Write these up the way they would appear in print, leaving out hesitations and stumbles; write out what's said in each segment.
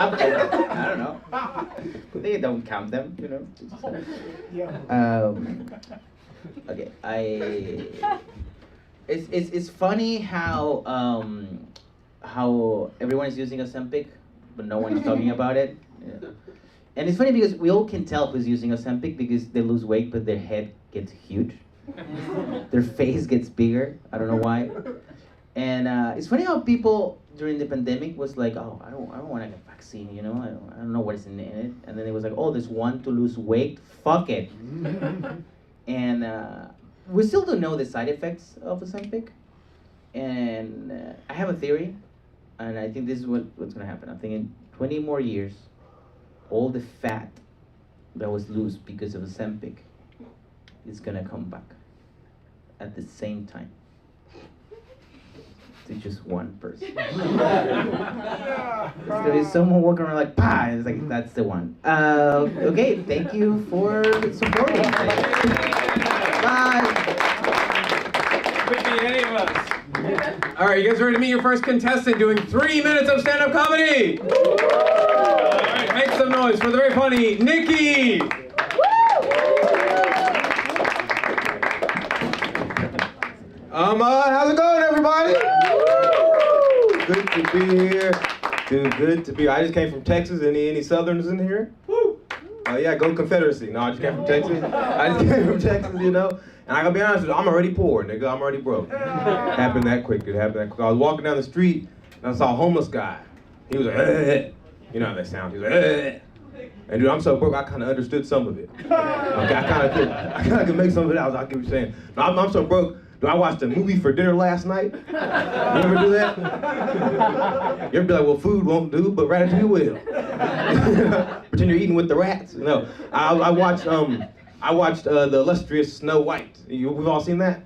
I don't know. They don't count them, you know. Okay, it's funny how everyone is using Ozempic, but no one's talking about it. Yeah. And it's funny because we all can tell who's using Ozempic because they lose weight, but their head gets huge. Their face gets bigger. I don't know why. And it's funny how people during the pandemic was like, oh, I don't want to get vaccine, you know, I don't know what is in it. And then it was like, oh, there's one to lose weight. Fuck it. And we still don't know the side effects of Ozempic. And I have a theory, and I think this is what's gonna happen. I'm thinking 20 more years, all the fat that was loose because of Ozempic is gonna come back at the same time to just one person. There's gonna be someone walking around like, "Pah!" And it's like, that's the one. Okay, thank you for supporting. Bye. Could be any of us. All right, you guys ready to meet your first contestant doing 3 minutes of stand-up comedy? All right, make some noise for the very funny Nikki. How's it going, everybody? Good to be here. Good to be here. I just came from Texas. Any Southerners in here? Yeah, go Confederacy. No, I just came from Texas. You know. And I gotta be honest with you, I'm already poor, nigga. I'm already broke. Happened that quick. It happened that quick. I was walking down the street and I saw a homeless guy. He was like, you know how that sounds. He was like, and dude, I'm so broke, I kind of understood some of it. Okay, I kind of could make some of it out. I get what you're saying. No, I'm so broke. Dude, I watched a movie for dinner last night. You ever do that? You ever be like, well, food won't do, but ratatouille will. Pretend you're eating with the rats. No, I watched the illustrious Snow White. We've all seen that?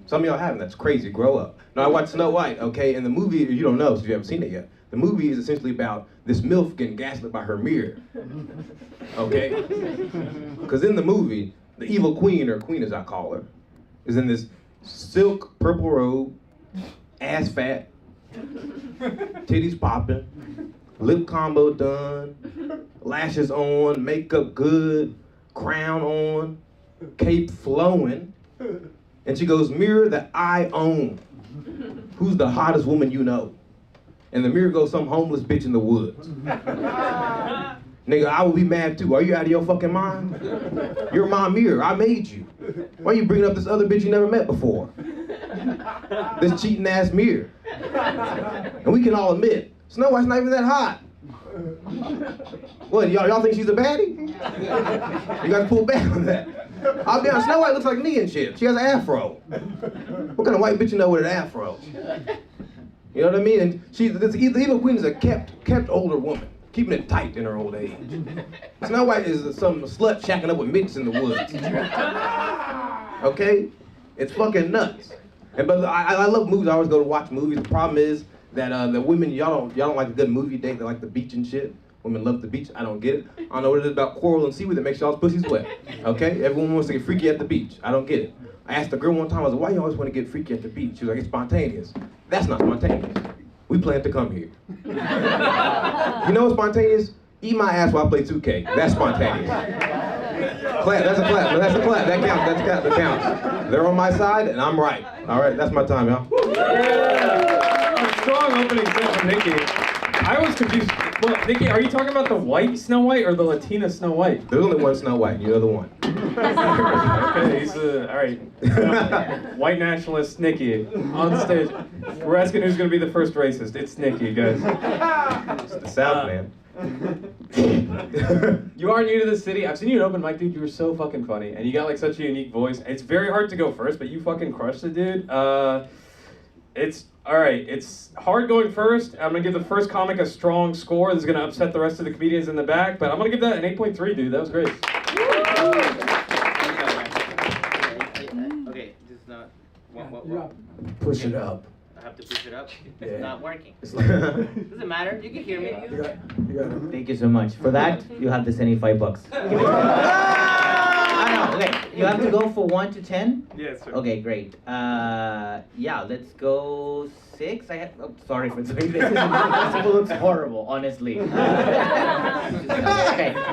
Some of y'all haven't. That's crazy. Grow up. No, I watched Snow White. Okay, and the movie you don't know, so you haven't seen it yet. The movie is essentially about this MILF getting gaslit by her mirror. Okay? Because in the movie, the evil queen, or queen as I call her, is in this silk purple robe, ass fat, titties popping, lip combo done, lashes on, makeup good, crown on, cape flowing, and she goes, mirror that I own. Who's the hottest woman you know? And the mirror goes, some homeless bitch in the woods. Nigga, I would be mad too. Are you out of your fucking mind? You're my mirror. I made you. Why are you bringing up this other bitch you never met before? This cheating ass mirror. And we can all admit, Snow White's not even that hot. What, y'all think she's a baddie? You gotta pull back on that. I'll be honest, Snow White looks like me and shit. She has an afro. What kind of white bitch you know with an afro? You know what I mean? And the evil queen is a kept older woman. Keeping it tight in her old age. Snow White is some slut shacking up with midgets in the woods. Okay? It's fucking nuts. But I love movies. I always go to watch movies. The problem is that the women, y'all don't like a good movie date. They like the beach and shit. Women love the beach. I don't get it. I don't know what it is about coral and seaweed that makes y'all's pussies wet. Okay? Everyone wants to get freaky at the beach. I don't get it. I asked a girl one time, I was like, why you always want to get freaky at the beach? She was like, it's spontaneous. That's not spontaneous. We planned to come here. You know what's spontaneous? Eat my ass while I play 2K. That's spontaneous. Clap, that's a clap. That's a clap. That counts. That counts. They're on my side, and I'm right. All right, that's my time, y'all. Yeah. A strong opening set from Nikki. I was confused. Well, Nikki, are you talking about the white Snow White or the Latina Snow White? There's only one Snow White. You're the one. Okay, he's all right. White nationalist Nikki on the stage. We're asking who's going to be the first racist. It's Nikki, guys. It's the South, man. You are new to the city. I've seen you at open mic, dude. You were so fucking funny, and you got like such a unique voice. It's very hard to go first, but you fucking crushed it, dude. It's all right. It's hard going first. I'm gonna give the first comic a strong score. This is gonna upset the rest of the comedians in the back, but I'm gonna give that an 8.3, dude. That was great. Okay, this is not. What? Push it up. I have to push it up. Yeah. It's not working. It's like, Doesn't matter. You can hear me. you got it. Thank you so much. For that, you have to send me $5. I know. Okay, you have to go for 1 to 10? Yes, sir. Okay, great. Yeah, let's go 6. Sorry for doing this. This looks horrible, honestly. Okay.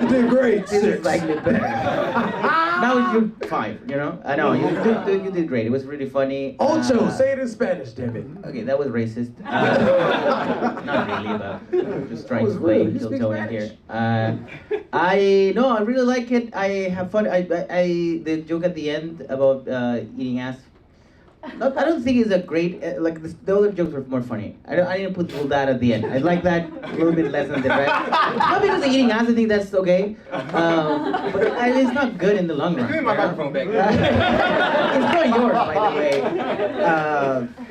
You did great. This is slightly better. Now you're 5, you know? I know, you did great. It was really funny. Ocho, say it in Spanish, damn it. Okay, that was racist. Not really, but just trying That was to play rude. You speak Tiltonian here. Spanish? I really like it. I have fun. The joke at the end about eating ass. I don't think it's a great the other jokes were more funny. I didn't put all that at the end. I like that a little bit less than the rest. Not because of eating ass. I think that's okay. But it's not good in the long run. Give me my microphone back. It's not yours, by the way.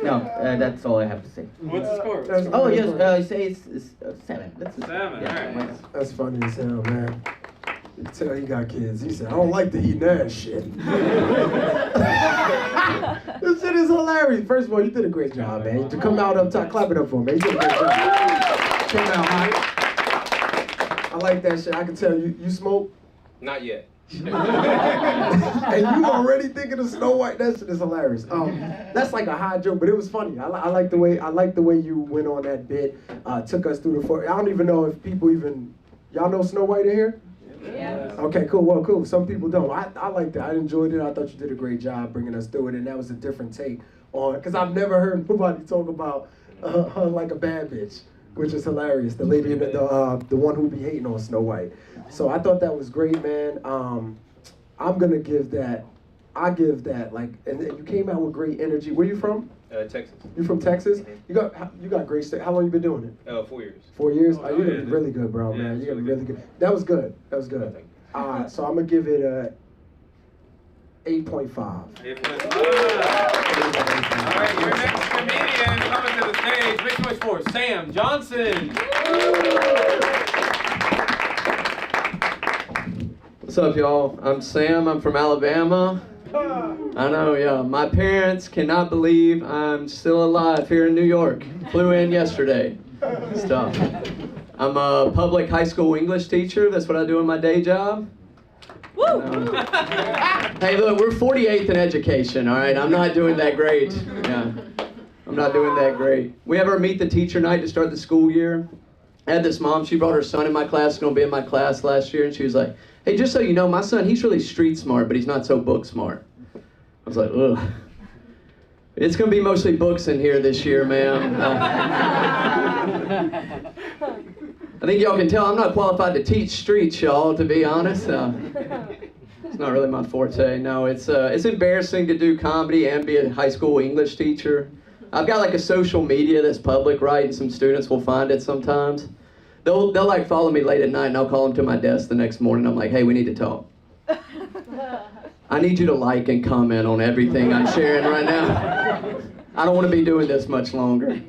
No, that's all I have to say. What's the score? Oh yes, say it's 7. That's 7, Yeah, alright. why not? That's funny as hell, man. You can tell he got kids. He said, I don't like to eat that shit. This shit is hilarious. First of all, you did a great job, man. To come out up top, clap it up for him, man. You did a great job. Came out hot. I like that shit. I can tell you smoke. Not yet. And you already thinking of Snow White? That shit is hilarious. That's like a high joke, but it was funny. I like the way you went on that bit. Took us through the I don't even know if people y'all know Snow White in here? Yeah. Okay, cool. Well, cool. Some people don't. I like that. I enjoyed it. I thought you did a great job bringing us through it, and that was a different take on. Because I've never heard nobody talk about her like a bad bitch, which is hilarious. The lady, the one who be hating on Snow White. So I thought that was great, man. I'm gonna give that. I give that and you came out with great energy. Where you from? Texas. You from Texas? You got great. How long you been doing it? 4 years. 4 years? Oh, Oh, you're gonna yeah, be really good, bro, yeah, man. it's You're gonna be really really good. That was good. That was good. Thank So I'm gonna give it a 8.5. Alright, your next comedian coming to the stage. Make noise for Sam Johnson. What's up, y'all? I'm Sam. I'm from Alabama. I know, yeah. My parents cannot believe I'm still alive here in New York. Flew in yesterday. Stuff. I'm a public high school English teacher. That's what I do in my day job. Woo! Hey, look, we're 48th in education, all right? I'm not doing that great. Yeah. I'm not doing that great. We have our Meet the Teacher night to start the school year. I had this mom, she brought her son in my class, going to be in my class last year, and she was like, hey, just so you know, my son, he's really street smart, but he's not so book smart. I was like, ugh. It's going to be mostly books in here this year, ma'am. I think y'all can tell I'm not qualified to teach streets, y'all, to be honest. It's not really my forte. No, it's embarrassing to do comedy and be a high school English teacher. I've got like a social media that's public, right? And some students will find it sometimes. They'll like follow me late at night, and I'll call them to my desk the next morning. I'm like, hey, we need to talk. I need you to like and comment on everything I'm sharing right now. I don't want to be doing this much longer.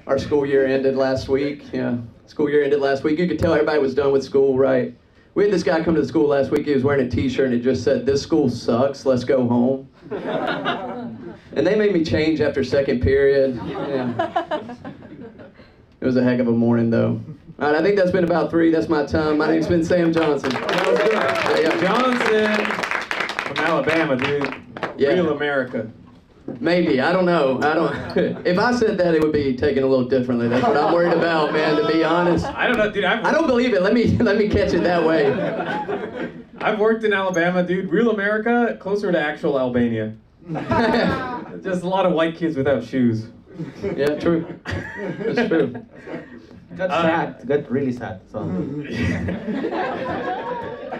Our school year ended last week. Yeah, school year ended last week. You could tell everybody was done with school, right? We had this guy come to the school last week. He was wearing a t-shirt and it just said, this school sucks, let's go home. And they made me change after second period. Yeah. It was a heck of a morning, though. All right, I think that's been about 3. That's my time. My name's been Sam Johnson. Yeah. Johnson from Alabama, dude. Yeah. Real America. Maybe, I don't know. If I said that, it would be taken a little differently. That's what I'm worried about, man, to be honest. I don't know, dude. I don't believe it. Let me catch it that way. I've worked in Alabama, dude. Real America, closer to actual Albania. Just a lot of white kids without shoes. Yeah, true. It's true. Got sad. Got really sad. So.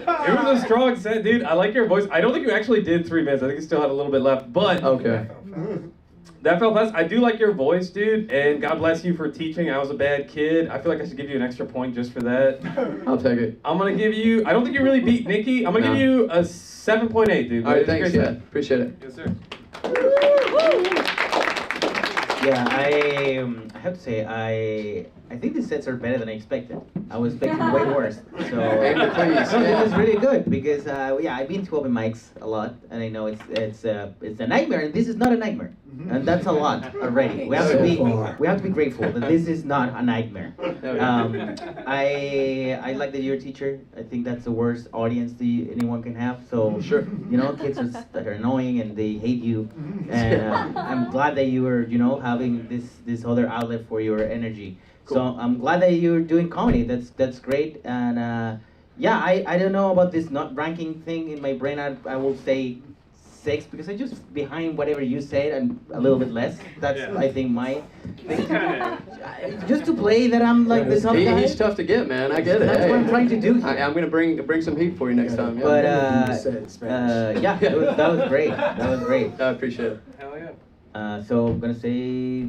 It was a strong set, dude. I like your voice. I don't think you actually did 3 minutes. I think you still had a little bit left, but Okay. that felt fast. I do like your voice, dude, and God bless you for teaching. I was a bad kid. I feel like I should give you an extra point just for that. I'll take it. I'm gonna give you. I don't think you really beat Nikki. I'm gonna give you a 7.8, dude. All right, It's a thanks, great yeah. set. Appreciate it. Yes, sir. Yeah, I have to say I think the sets are better than I expected. I was expecting way worse. So Please. no, this is really good because yeah, I've been to open mics a lot, and I know it's a nightmare, and this is not a nightmare. and that's a lot already. We have to be grateful that this is not a nightmare. I like that you're a teacher. I think that's the worst audience anyone can have. So Sure. you know, kids that are annoying and they hate you. And I'm glad that you were, you know, having this other outlet for your energy. Cool. So I'm glad that you're doing comedy. That's great. And yeah, I don't know about this not ranking thing in my brain. I will say 6 because I just behind whatever you said and a little bit less. That's I think my thing. Just to play that I'm like the tough guy. He's tough to get, man. I get it. That's what I'm trying to do here. I'm gonna bring some heat for you next time. Yeah. But yeah, that was great. That was great. I appreciate it. Hell yeah. So I'm gonna say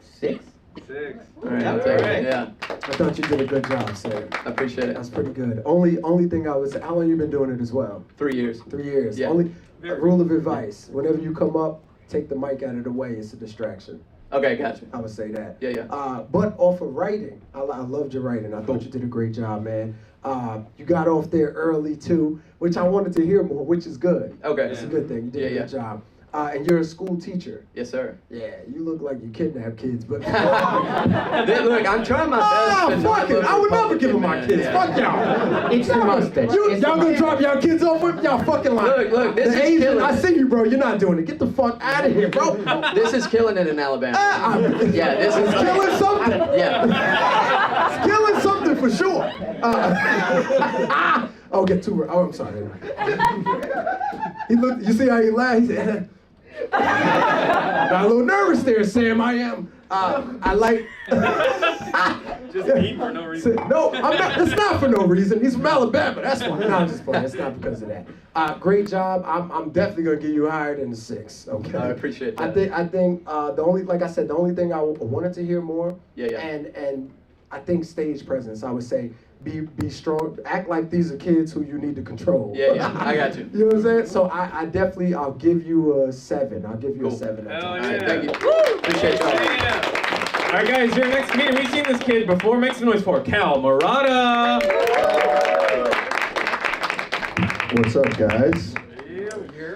6. 6. All right, I'll take it. Yeah, I thought you did a good job, sir. I appreciate it. That's pretty good. Only thing I would say, how long you been doing it as well? 3 years. 3 years. Yeah. Only a rule of advice: whenever you come up, take the mic out of the way. It's a distraction. Okay, gotcha. I would say that. Yeah. But off of writing, I loved your writing. I thought you did a great job, man. You got off there early too, which I wanted to hear more, which is good. Okay. It's a good thing. You did a Yeah. good job. And you're a school teacher. Yes, sir. Yeah, you look like you kidnap kids, but Look, I'm trying my best. to not fuck it! look I would never Republican, give them my man. kids. Yeah. Fuck y'all. It's the mustache. It's the Y'all gonna drop y'all kids off with y'all fucking line. Look, this the is Asian, killing I it. see you, bro. You're not doing it. Get the fuck out of here, bro. This is killing it in Alabama. Yeah, this is It's killing something. Yeah. It's killing something for sure. Oh, get too. Oh, I'm sorry. He looked. You see how he laughed? He said, got a little nervous there, Sam. I am. I like. Just eat for no reason. No, I'm not. It's not for no reason. He's from Alabama. That's why. No, I'm just playing. It's not because of that. Great job. I'm definitely gonna get you hired in the 6. Okay. I appreciate that. I think the only, like I said, the only thing I wanted to hear more. Yeah. And I think stage presence. I would say be strong. Act like these are kids who you need to control. Yeah. I got you. You know what I'm saying? So I definitely, I'll give you a 7. I'll give you Cool. a 7. Hell All yeah. right, thank you. Appreciate y'all. Yeah. All right, guys, your next comedian. We've seen this kid before. Make some noise for Cal Murata. What's up, guys?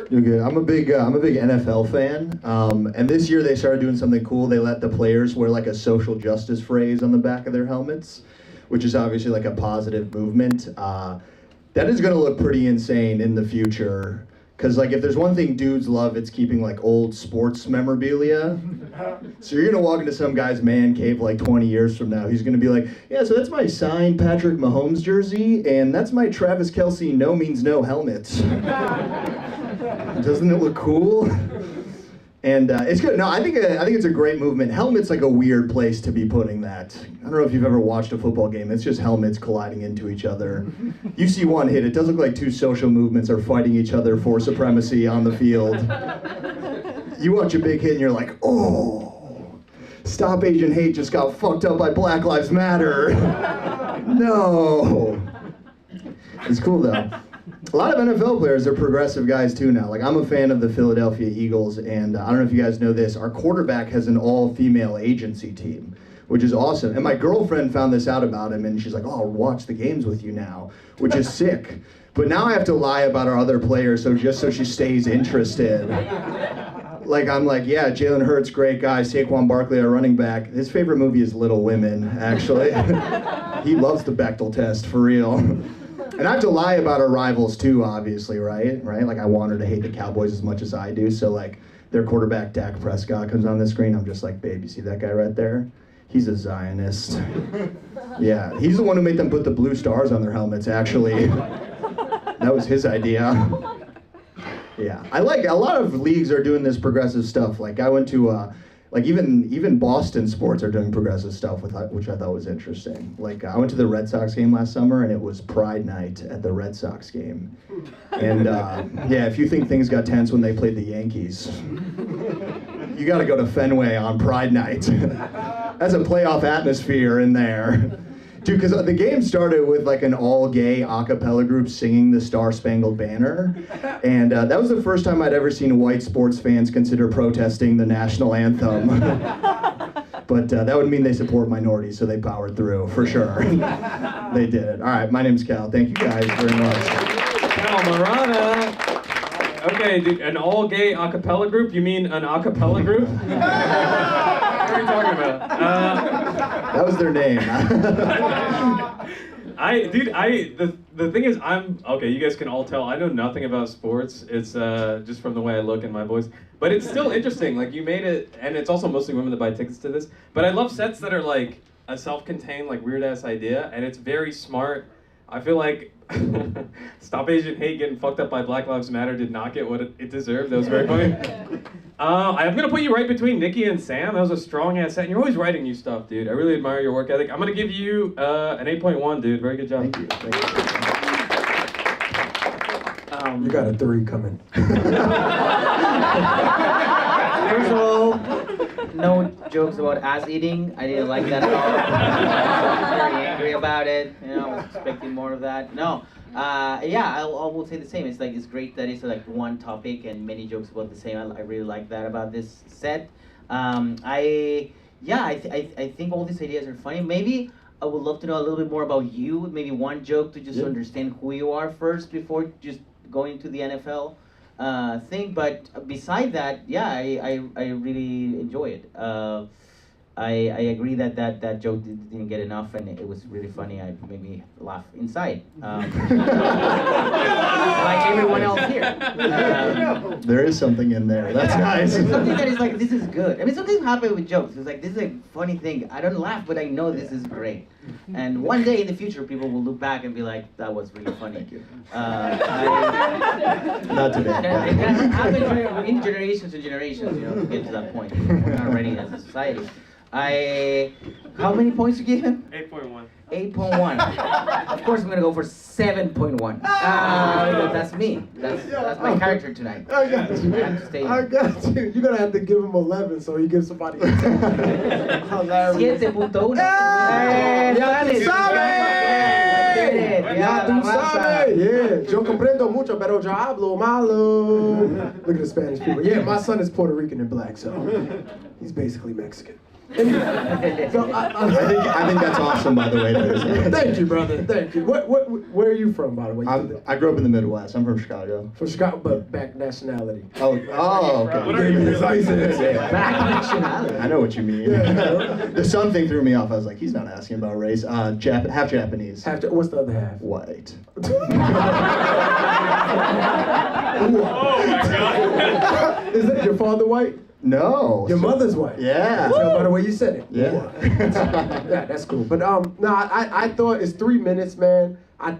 Doing good. I'm a big NFL fan, and this year they started doing something cool. They let the players wear like a social justice phrase on the back of their helmets, which is obviously like a positive movement. That is going to look pretty insane in the future. Because, like, if there's one thing dudes love, it's keeping, like, old sports memorabilia. So you're going to walk into some guy's man cave, like, 20 years from now. He's going to be like, yeah, so that's my signed Patrick Mahomes jersey, and that's my Travis Kelce no means no helmet. Doesn't it look cool? And it's good. No, I think it's a great movement. Helmet's like a weird place to be putting that. I don't know if you've ever watched a football game. It's just helmets colliding into each other. You see one hit. It does look like two social movements are fighting each other for supremacy on the field. You watch a big hit and you're like, oh, Stop Asian Hate just got fucked up by Black Lives Matter. No. It's cool though. A lot of NFL players are progressive guys too now. Like, I'm a fan of the Philadelphia Eagles, and I don't know if you guys know this, our quarterback has an all-female agency team, which is awesome. And my girlfriend found this out about him, and she's like, oh, I'll watch the games with you now, which is sick. But now I have to lie about our other players just so she stays interested. Like, I'm like, yeah, Jalen Hurts, great guy, Saquon Barkley, our running back. His favorite movie is Little Women, actually. He loves the Bechdel test, for real. And I have to lie about our rivals too, obviously, right? Like, I want her to hate the Cowboys as much as I do. So, like, their quarterback, Dak Prescott, comes on the screen. I'm just like, babe, you see that guy right there? He's a Zionist. Yeah, he's the one who made them put the blue stars on their helmets, actually. That was his idea. Yeah, I like, a lot of leagues are doing this progressive stuff. Like, I went to, like, even Boston sports are doing progressive stuff, which I thought was interesting. Like, I went to the Red Sox game last summer, and it was Pride Night at the Red Sox game. And, yeah, if you think things got tense when they played the Yankees, you gotta go to Fenway on Pride Night. That's a playoff atmosphere in there. Dude, because the game started with like an all-gay a cappella group singing the Star Spangled Banner. And that was the first time I'd ever seen white sports fans consider protesting the national anthem. But that would mean they support minorities, so they powered through, for sure. They did it. All right, my name's Cal. Thank you guys very much. Cal Murata. Okay, dude, an all-gay a cappella group? You mean an a cappella group? What are you talking about? That was their name. The thing is, okay, you guys can all tell, I know nothing about sports. It's just from the way I look and my voice. But it's still interesting, like you made it, and it's also mostly women that buy tickets to this. But I love sets that are like a self-contained, like weird-ass idea, and it's very smart. I feel like Stop Asian Hate getting fucked up by Black Lives Matter did not get what it deserved. That was very funny. I'm gonna put you right between Nikki and Sam. That was a strong ass set, and you're always writing new stuff, dude. I really admire your work ethic. I'm gonna give you an 8.1, dude. Very good job. Thank you. Thank you. You got a 3 coming. First of all, no jokes about ass eating. I didn't like that at all. I was very angry about it. You know, I was expecting more of that. No. Yeah, I will say the same. It's like, it's great that it's like one topic and many jokes about the same. I really like that about this set. I think all these ideas are funny. Maybe I would love to know a little bit more about you. Maybe one joke to just understand who you are first before just going to the NFL thing. But beside that, yeah, I really enjoy it. I agree that joke didn't get enough, and it was really funny. It made me laugh inside, like everyone else here. There is something in there. That's nice. There's something that is like, this is good. I mean, something happens with jokes. It's like, this is a funny thing. I don't laugh, but I know this is great. And one day in the future, people will look back and be like, that was really funny. Not today. It happens in generations and generations, you know, to get to that point. We're not ready as a society. How many points you give him? 8.1. 8.1. Of course, I'm gonna go for 7.1. That's me. That's my character tonight. I got you. I have to stay. I got you. You're gonna have to give him 11 so he gives somebody a 10. Hilarious. 7.1. Ya tú sabes. Ya tú sabes. Yeah. Yo comprendo mucho, pero yo hablo malo. Look at the Spanish people. Yeah, my son is Puerto Rican and black, so he's basically Mexican. So I think that's awesome, by the way. Thank you, brother. Thank you. Where are you from, by the way? I grew up in the Midwest. I'm from Chicago. From Chicago, but back nationality. Oh, okay. What are you? Back nationality. I know what you mean. The son thing threw me off. I was like, he's not asking about race. Half Japanese. What's the other half? White. Oh my god. Is that your father white? No. Your mother's white. Yeah. So by the way you said it. Yeah. Yeah, that's cool. But no, I thought it's 3 minutes, man. I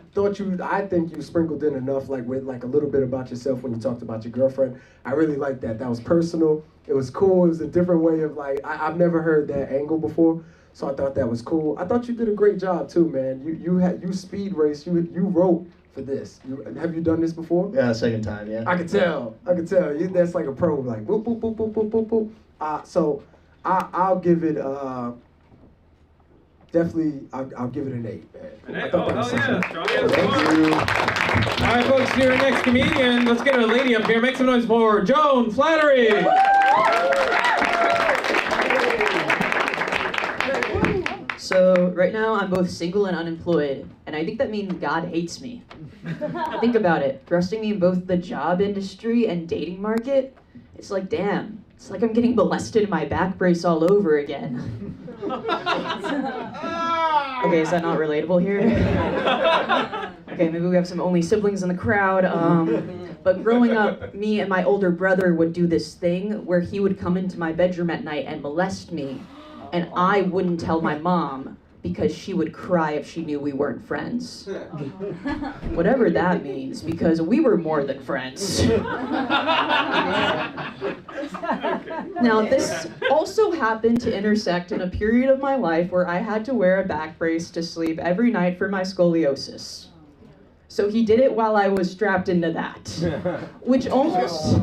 think you sprinkled in enough, like with like a little bit about yourself when you talked about your girlfriend. I really liked that. That was personal. It was cool. It was a different way of like, I've never heard that angle before. So I thought that was cool. I thought you did a great job too, man. You speed race. You wrote for this. Have you done this before? Yeah, second time, yeah. I could tell. That's like a pro, like boop, boop, boop, boop, boop, boop, boop. So I'll give it, definitely, I'll give it an 8, man. I thought that was yeah. something. Thank you. All right, folks, here our next comedian. Let's get a lady up here. Make some noise for Joan Flannery. So right now I'm both single and unemployed, and I think that means God hates me. Think about it, thrusting me in both the job industry and dating market. It's like, damn, it's like I'm getting molested in my back brace all over again. Okay, is that not relatable here? Okay, maybe we have some only siblings in the crowd. But growing up, me and my older brother would do this thing where he would come into my bedroom at night and molest me. And I wouldn't tell my mom because she would cry if she knew we weren't friends. Whatever that means, because we were more than friends. Now, this also happened to intersect in a period of my life where I had to wear a back brace to sleep every night for my scoliosis. So he did it while I was strapped into that. Which almost,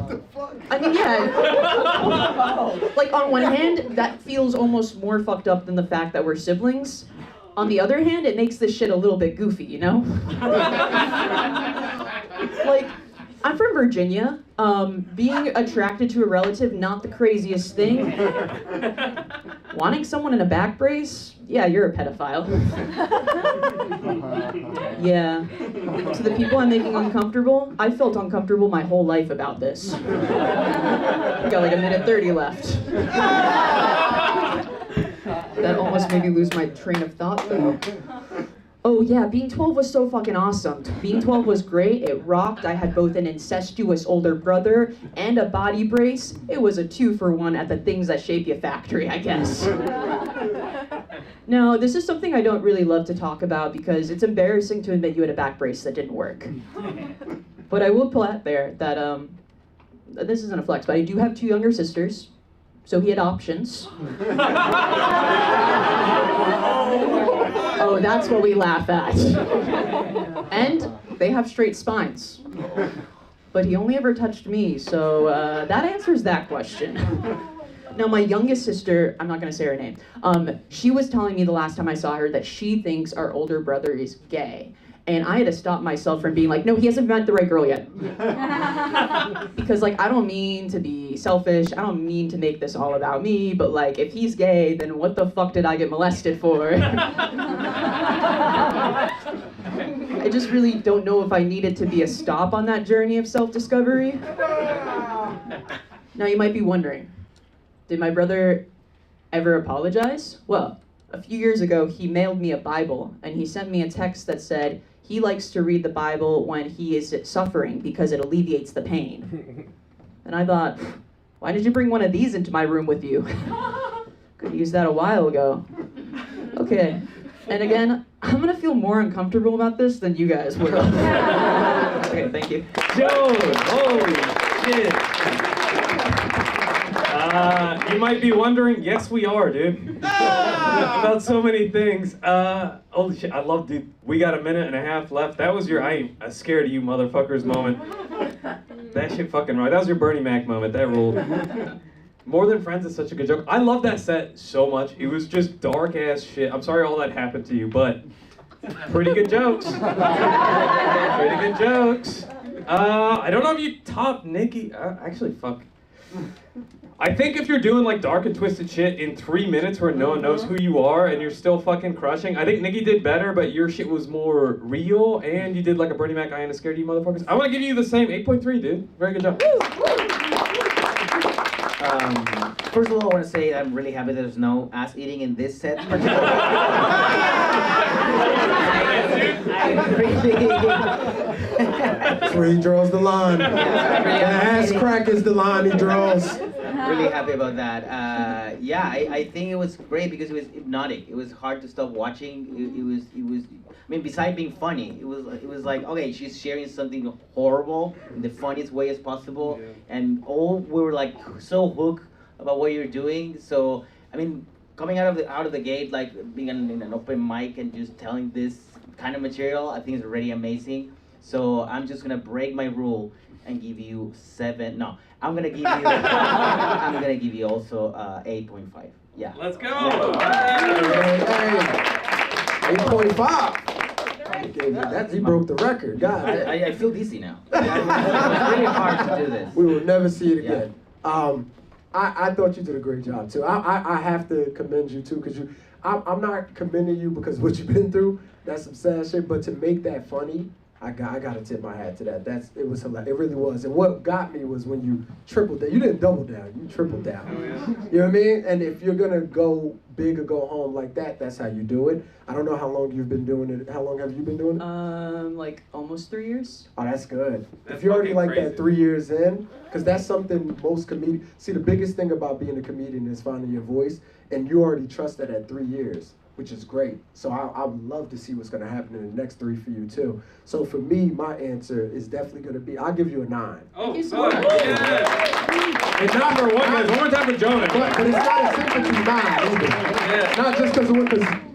I mean, yeah. Like on one hand, that feels almost more fucked up than the fact that we're siblings. On the other hand, it makes this shit a little bit goofy, you know? Like, I'm from Virginia. Being attracted to a relative, not the craziest thing. Wanting someone in a back brace? Yeah, you're a pedophile. Yeah. To the people I'm making uncomfortable, I felt uncomfortable my whole life about this. Got like a minute 30 left. That almost made me lose my train of thought though. Oh yeah, being 12 was so fucking awesome. Being 12 was great, it rocked. I had both an incestuous older brother and a body brace. It was a 2-for-1 at the things that shape you factory, I guess. Now, this is something I don't really love to talk about because it's embarrassing to admit you had a back brace that didn't work. But I will put out there that, this isn't a flex, but I do have 2 younger sisters, so he had options. Oh, that's what we laugh at. And they have straight spines. But he only ever touched me, so that answers that question. Now, my youngest sister, I'm not going to say her name, she was telling me the last time I saw her that she thinks our older brother is gay. And I had to stop myself from being like, no, he hasn't met the right girl yet. Because, like, I don't mean to be selfish. I don't mean to make this all about me. But, like, if he's gay, then what the fuck did I get molested for? I just really don't know if I needed to be a stop on that journey of self-discovery. Now, you might be wondering, did my brother ever apologize? Well, a few years ago, he mailed me a Bible, and he sent me a text that said, he likes to read the Bible when he is suffering because it alleviates the pain. And I thought, why did you bring one of these into my room with you? Could have used that a while ago. Okay, and again, I'm gonna feel more uncomfortable about this than you guys will. Okay, thank you. Dude, holy shit. You might be wondering, yes we are, dude. About so many things. Holy shit, I love, dude. We got a minute and a half left. That was your I ain't scared of you motherfuckers moment. That shit fucking right. That was your Bernie Mac moment. That ruled. More Than Friends is such a good joke. I love that set so much. It was just dark ass shit. I'm sorry all that happened to you, but pretty good jokes. Pretty good jokes. I don't know if you top Nikki. Actually, fuck. I think if you're doing like dark and twisted shit in 3 minutes where no one knows who you are and you're still fucking crushing, I think Nikki did better, but your shit was more real and you did like a Bernie Mac, I ain't scared of you motherfuckers. I want to give you the same 8.3, dude. Very good job. First of all, I want to say I'm really happy there's no ass eating in this set. That's where he draws the line. The ass crack is the line he draws. Really happy about that. I think it was great because it was hypnotic. It was hard to stop watching. It was. I mean, besides being funny, it was like, okay, she's sharing something horrible in the funniest way as possible, and all we were like so hooked about what you're doing. So I mean, coming out of the gate, like being in an open mic and just telling this kind of material, I think is already amazing. So I'm just gonna break my rule and give you 7. No, I'm gonna give you also 8.5. Yeah. Let's go. Hey, 8.5. He broke the record. God, I feel dizzy now. It was really hard to do this. we will never see it again. I thought you did a great job too. I have to commend you too, because I'm not commending you because what you've been through. That's some sad shit. But to make that funny, I gotta tip my hat to that. It was hilarious. It really was. And what got me was when you tripled down. You didn't double down. You tripled down. You know what I mean? And if you're gonna go big or go home like that, that's how you do it. I don't know how long you've been doing it. How long have you been doing it? Like almost 3 years. Oh, that's good. That's If you're already fucking like crazy. that 3 years in, because that's something most comedians. See, the biggest thing about being a comedian is finding your voice, and you already trust that at 3 years, which is great. So I would love to see what's going to happen in the next 3 for you too. So for me, my answer is definitely going to be, I'll give you a 9. Oh, you so fuck, much. yeah. It's number 1, guys. One more time for Jonah. But it's not a sympathy 9 either. Yeah. Not just because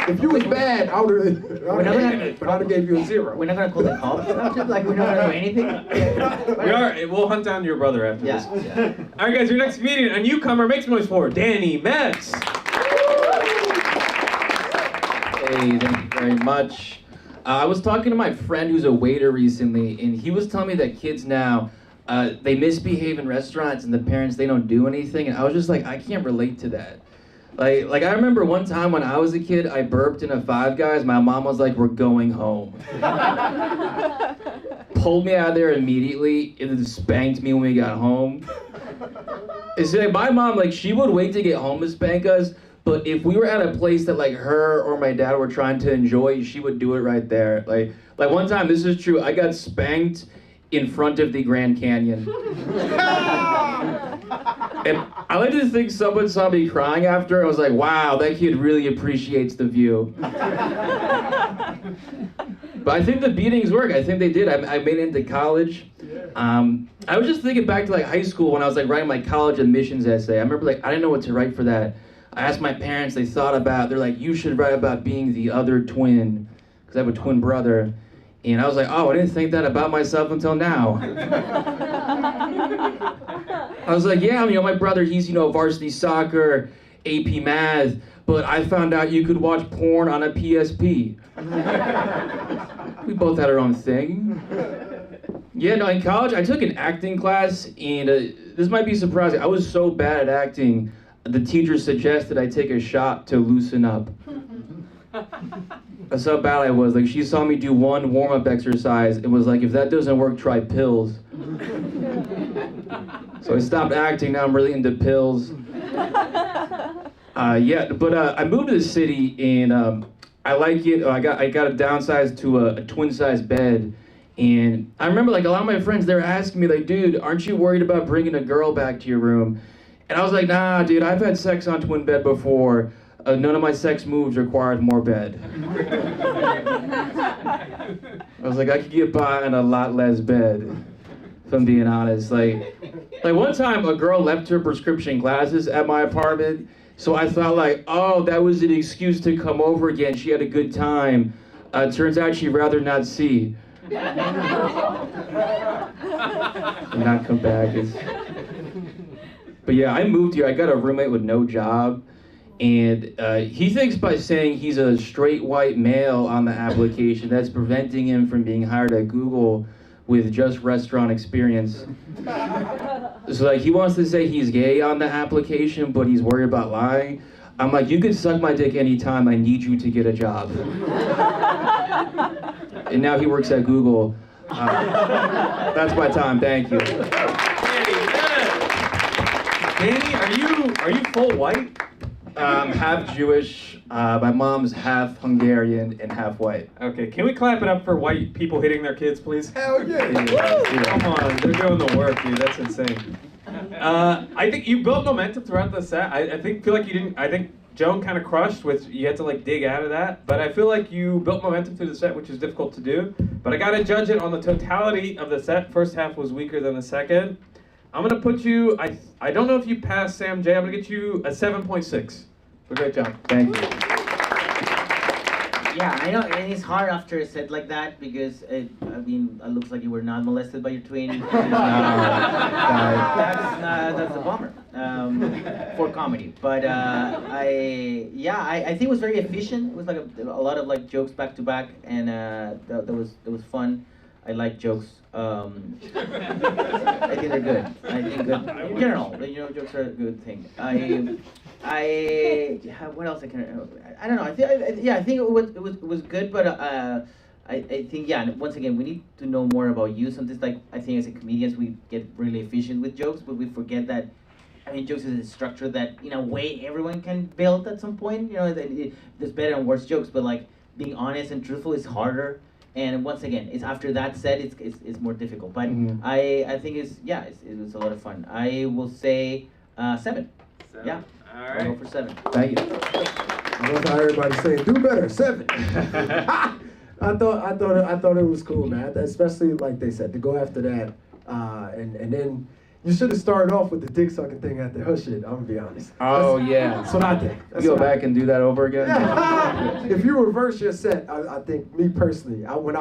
if you was bad, I would have gave you a 0. We're not gonna call the cops. Like we're not gonna do anything. We are. We'll hunt down your brother after this. Yeah. All right, guys. Your next comedian, a newcomer, makes noise for Danny Metz. Hey, thank you very much. I was talking to my friend who's a waiter recently, and he was telling me that kids now they misbehave in restaurants and the parents, they don't do anything. And I was just like, I can't relate to that. Like I remember one time when I was a kid, I burped in a Five Guys. My mom was like, we're going home. Pulled me out of there immediately and then spanked me when we got home. It's like my mom, like she would wait to get home to spank us, but if we were at a place that like her or my dad were trying to enjoy, she would do it right there. Like one time, this is true, I got spanked in front of the Grand Canyon. And I like to think someone saw me crying after. I was like, wow, that kid really appreciates the view. But I think the beatings work. I think they did. I made it into college. I was just thinking back to like high school when I was like writing my college admissions essay. I remember like I didn't know what to write for that. I asked my parents, they thought about, they're like, you should write about being the other twin, because I have a twin brother. And I was like, oh, I didn't think that about myself until now. I was like, yeah, my brother, he's, varsity soccer, AP math, but I found out you could watch porn on a PSP. We both had our own thing. Yeah, no, in college, I took an acting class, and this might be surprising. I was so bad at acting, the teacher suggested I take a shot to loosen up. That's how bad I was. Like, she saw me do one warm-up exercise and was like, if that doesn't work, try pills. So I stopped acting, now I'm really into pills. I moved to the city, and I like it. I got a downsized to a twin-size bed. And I remember, like, a lot of my friends, they were asking me, like, dude, aren't you worried about bringing a girl back to your room? And I was like, nah, dude, I've had sex on twin bed before. None of my sex moves required more bed. I was like, I could get by on a lot less bed, if I'm being honest. Like one time, a girl left her prescription glasses at my apartment, so I thought like, oh, that was an excuse to come over again. She had a good time. Turns out she'd rather not see. And not come back. But yeah, I moved here. I got a roommate with no job. And he thinks by saying he's a straight white male on the application, that's preventing him from being hired at Google with just restaurant experience. So like he wants to say he's gay on the application, but he's worried about lying. I'm like, you can suck my dick anytime, I need you to get a job. And now he works at Google. That's my time, thank you. Danny, are you full white? Half Jewish, my mom's half Hungarian and half white. Okay, can we clap it up for white people hitting their kids, please? Hell yeah! Come on, they're doing the work, dude. That's insane. I think you built momentum throughout the set. I feel like you didn't. I think Joan kind of crushed, which you had to like dig out of that. But I feel like you built momentum through the set, which is difficult to do. But I gotta judge it on the totality of the set. First half was weaker than the second. I'm gonna put you. I don't know if you passed Sam J. I'm gonna get you a 7.6. Great job. Thank you. Yeah, I know, and it's hard after a set like that because it looks like you were not molested by your twin. That's a bummer for comedy. But I think it was very efficient. It was like a lot of like jokes back to back, and that was fun. I like jokes. I think they're good. I think good in general. Jokes are a good thing. What else I don't know. I think it was good, but I think once again we need to know more about you. Sometimes like I think as a comedians we get really efficient with jokes, but we forget that jokes is a structure that in a way everyone can build at some point. There's better and worse jokes, but like being honest and truthful is harder. And once again, it's after that set, it's more difficult. But I think it was a lot of fun. I will say 7. Yeah. All right. I'll go for 7. Thank you. I love how everybody's saying, do better, 7. I thought it was cool, man. Especially like they said, to go after that, and then you should have started off with the dick sucking thing at the hush shit. I'm gonna be honest. That's what I did. You go back and do that over again? If you reverse your set, I think me personally, when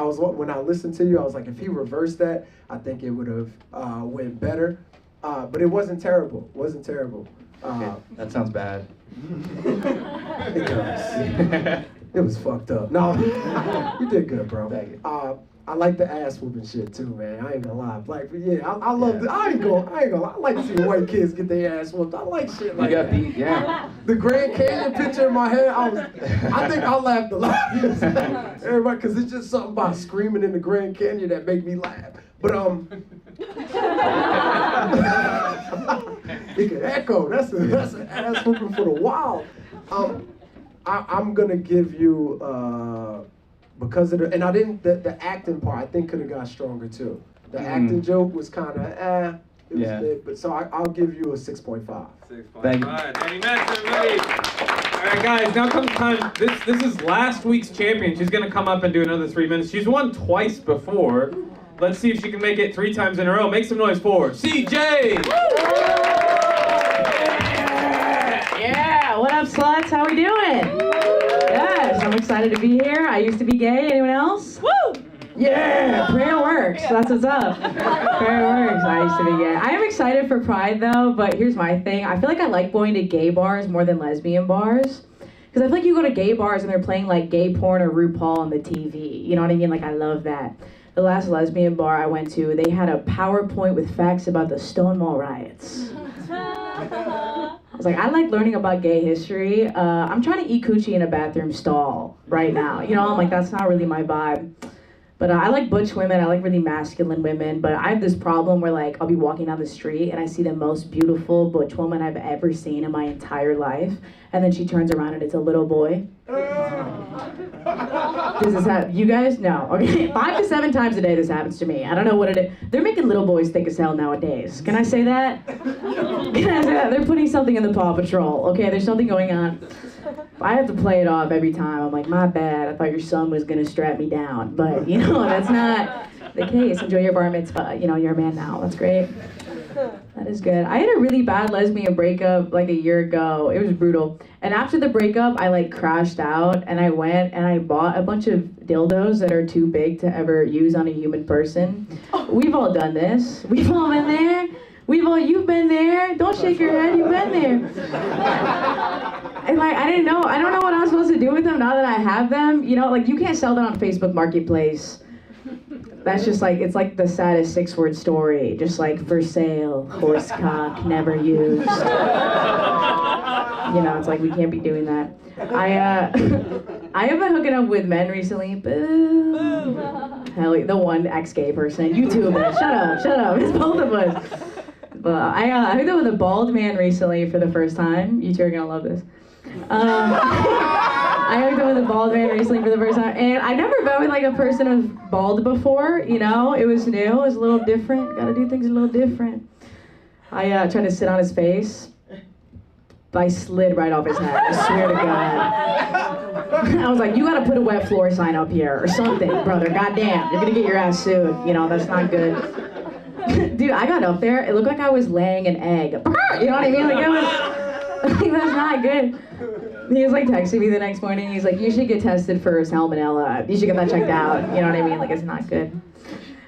I listened to you, I was like, if he reversed that, I think it would have went better. But it wasn't terrible. Okay, that sounds bad. It does. It was fucked up. No, you did good, bro. Thank you. I like the ass whooping shit too, man. I ain't gonna lie. Like, yeah, I love the, I ain't gonna lie. I like to see white kids get their ass whooped. I like shit like that. Yeah. The Grand Canyon picture in my head, I think I laughed a lot. Everybody, because it's just something about screaming in the Grand Canyon that make me laugh. But it can echo. That's an ass whooping for the wild. I'm gonna give you because of the, and I didn't, the acting part I think could have got stronger too. The acting joke was kind of but so I'll give you a 6.5. 6.5. Thank you. All right, Danny Metz, everybody. All right, guys, now comes time. This is last week's champion. She's gonna come up and do another 3 minutes. She's won twice before. Let's see if she can make it 3 times in a row. Make some noise for CJ. Yeah, what up, sluts? How we doing? Yes, I'm excited to be here. I used to be gay. Anyone else? Woo! Yeah, prayer works. That's what's up. Prayer works. I used to be gay. I am excited for Pride though, but here's my thing. I feel like I like going to gay bars more than lesbian bars. Because I feel like you go to gay bars and they're playing like gay porn or RuPaul on the TV. You know what I mean? Like, I love that. The last lesbian bar I went to, they had a PowerPoint with facts about the Stonewall riots. I was like, I like learning about gay history. I'm trying to eat coochie in a bathroom stall right now. You know, I'm like, that's not really my vibe. But I like butch women, I like really masculine women, but I have this problem where like, I'll be walking down the street and I see the most beautiful butch woman I've ever seen in my entire life, and then she turns around and it's a little boy. Does this happen? You guys? No. Okay, 5 to 7 times a day this happens to me. I don't know what it is. They're making little boys thick as hell nowadays. Can I say that? Can I say that? They're putting something in the Paw Patrol. Okay, there's something going on. I have to play it off every time. I'm like, my bad. I thought your son was gonna strap me down, but you know that's not the case. Enjoy your bar mitzvah. You know, you're a man now. That's great. That is good. I had a really bad lesbian breakup like a year ago. It was brutal. And after the breakup, I like crashed out and I went and I bought a bunch of dildos that are too big to ever use on a human person. We've all done this. We've all been there. You've been there. Don't shake your head, you've been there. And like, I don't know what I'm supposed to do with them now that I have them. You know, like you can't sell that on Facebook Marketplace. That's just like, it's like the saddest 6-word story. Just like, for sale, horse cock, never used. You know, it's like, we can't be doing that. I have been hooking up with men recently. Boo. Hell, the one ex-gay person. You too, man. Shut up. It's both of us. But I hooked up with a bald man recently for the first time. You two are gonna love this. I hooked up with a bald man recently for the first time, and I've never been with like a person who's bald before. You know, it was new. It was a little different. Gotta do things a little different. I tried to sit on his face. I slid right off his head. I swear to God. I was like, you gotta put a wet floor sign up here or something, brother. Goddamn, you're gonna get your ass sued. You know, that's not good. Dude, I got up there. It looked like I was laying an egg. You know what I mean? Like, it was, like, that's not good. He was like texting me the next morning. He's like, you should get tested for salmonella. You should get that checked out. You know what I mean? Like, it's not good.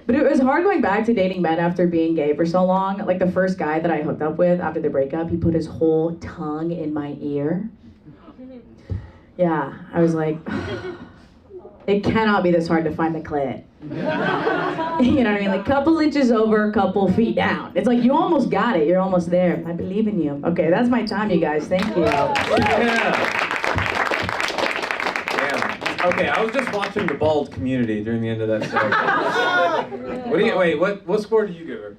But it was hard going back to dating men after being gay for so long. Like, the first guy that I hooked up with after the breakup, he put his whole tongue in my ear. Yeah, I was like, it cannot be this hard to find the clit. You know what I mean? Like, couple inches over, couple feet down. It's like, you almost got it. You're almost there. I believe in you. Okay, that's my time, you guys. Thank you. Yeah. Okay, I was just watching the bald Community during the end of that show. What score do you give her?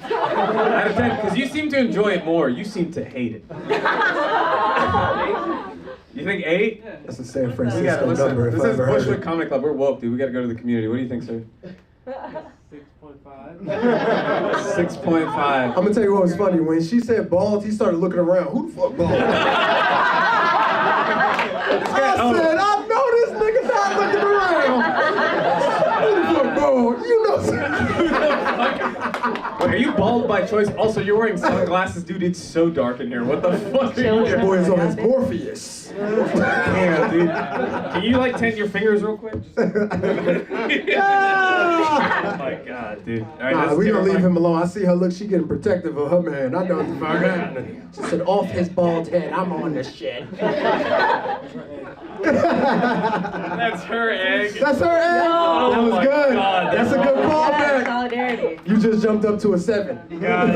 Out of 10, because you seem to enjoy it more. You seem to hate it. You think 8? That's a San We Francisco gotta listen. number if This I is ever heard Bushwick it. Comedy Club. We're woke, dude. We gotta go to the Community. What do you think, sir? 6.5. 6.5. I'm gonna tell you what was funny. When she said bald, he started looking around. Who the fuck bald? I said, I know this nigga's not looking around. Who the fuck bald? You know. Wait, are you bald by choice? Also, you're wearing sunglasses, dude. It's so dark in here. What the fuck are you That doing? boy's on his Morpheus. Damn, dude. Can you like tent your fingers real quick? Oh my god, dude. All right, Nah, we gonna leave him alone. I see her look, she getting protective of her man. I know what the fuck happening. She said, off his bald head, I'm on this shit. That's her egg. That's her egg? No. That was Oh my good. God, That's a good call Yeah, back. solidarity. You just jumped up to a 7. God.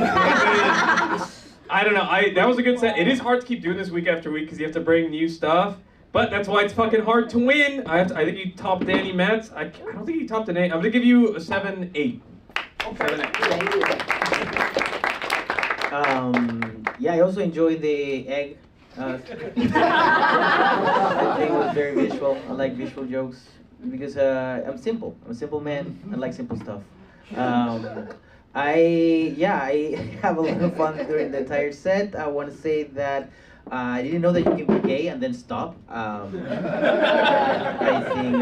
I don't know. That was a good set. It is hard to keep doing this week after week because you have to bring new stuff. But that's why it's fucking hard to win. I think you topped Danny Metz. I don't think you topped an 8. I'm gonna give you a 7-8. 7-8. Yeah, I also enjoyed the egg. I think it was very visual. I like visual jokes because I'm simple. I'm a simple man. I like simple stuff. I have a lot of fun during the entire set. I want to say that I didn't know that you can be gay and then stop. I think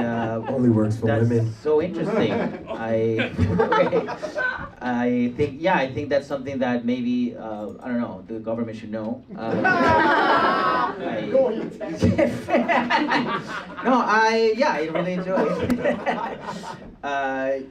Only works for that's women. so interesting. I think that's something that maybe I don't know, the government should know. I really enjoy it. I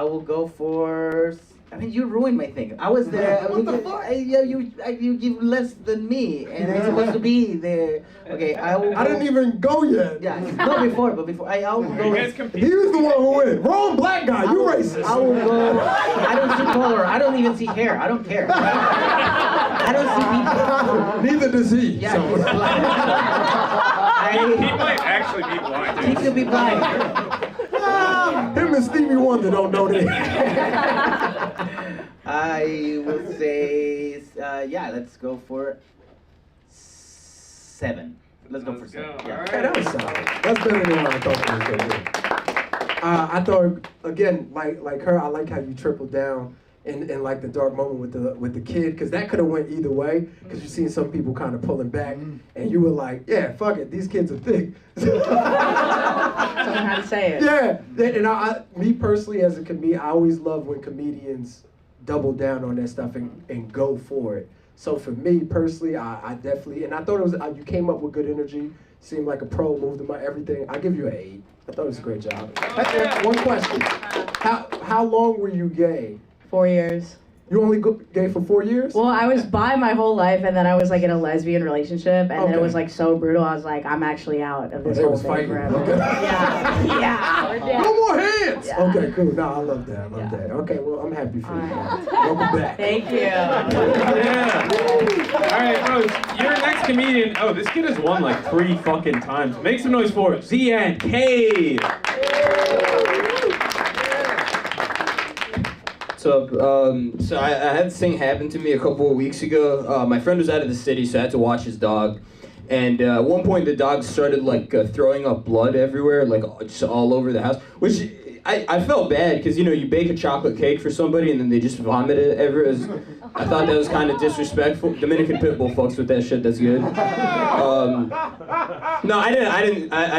will go for. I mean, you ruined my thing. I was there. What the fuck? You give less than me, and I'm supposed to be there. Okay, I will. I didn't even go yet. Yeah, no, before, but before I will go. You guys compete. He was the one who went. Wrong black guy, you racist. I will go. I don't see color. I don't even see hair. I don't care. I don't see people. Neither does he. Yeah, so. he's blind. He might actually be blind. He could be blind. Him and Stevie Wonder don't know that. I will say, let's go for 7. Let's go for 7. go. Yeah. All Hey, that was solid. That's better than what I thought it was gonna be. I thought again, like her, I like how you tripled down in like the dark moment with the kid, because that could have went either way. Because you've seen some people kind of pulling back, and you were like, yeah, fuck it, these kids are thick. Someone had to say it. Yeah, and me personally as a comedian, I always love when comedians double down on that stuff and go for it. So for me personally, I definitely, and I thought it was, you came up with good energy, seemed like a pro, moved about everything. I give you an 8. I thought it was a great job. One question, how long were you gay? 4 years. You only gay for 4 years? Well, I was bi my whole life, and then I was like in a lesbian relationship, and then it Okay. was like so brutal. I was like, I'm actually out of this They whole was thing fighting. forever. Okay. Yeah. No more hands! Yeah. Okay, cool. No, I love that. I love Yeah. that. Okay, well, I'm happy for you. Alright. Welcome back. Thank you. Yeah. All right, bro. Your next comedian. Oh, this kid has won like 3 fucking times. Make some noise for it. ZNK. What's up? So I had this thing happen to me a couple of weeks ago. My friend was out of the city, so I had to watch his dog. And at one point, the dog started like throwing up blood everywhere, like just all over the house. Which I felt bad because you bake a chocolate cake for somebody and then they just vomit it everywhere. I thought that was kind of disrespectful. Dominican pit bull fucks with that shit. That's good. No, I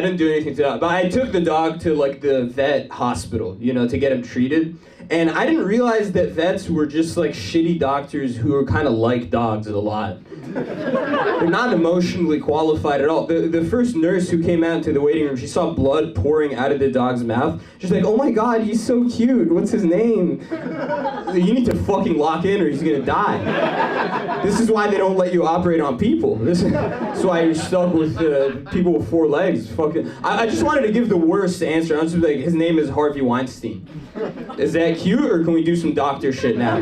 didn't do anything to that. But I took the dog to like the vet hospital, to get him treated. And I didn't realize that vets were just like shitty doctors who are kind of like dogs a lot. They're not emotionally qualified at all. The first nurse who came out into the waiting room, she saw blood pouring out of the dog's mouth. She's like, oh my god, he's so cute. What's his name? You need to fucking lock in or he's gonna die. This is why they don't let you operate on people. This is why you're stuck with people with 4 legs. Fucking. I just wanted to give the worst answer. I'm just like, his name is Harvey Weinstein. Is that cute, or can we do some doctor shit now?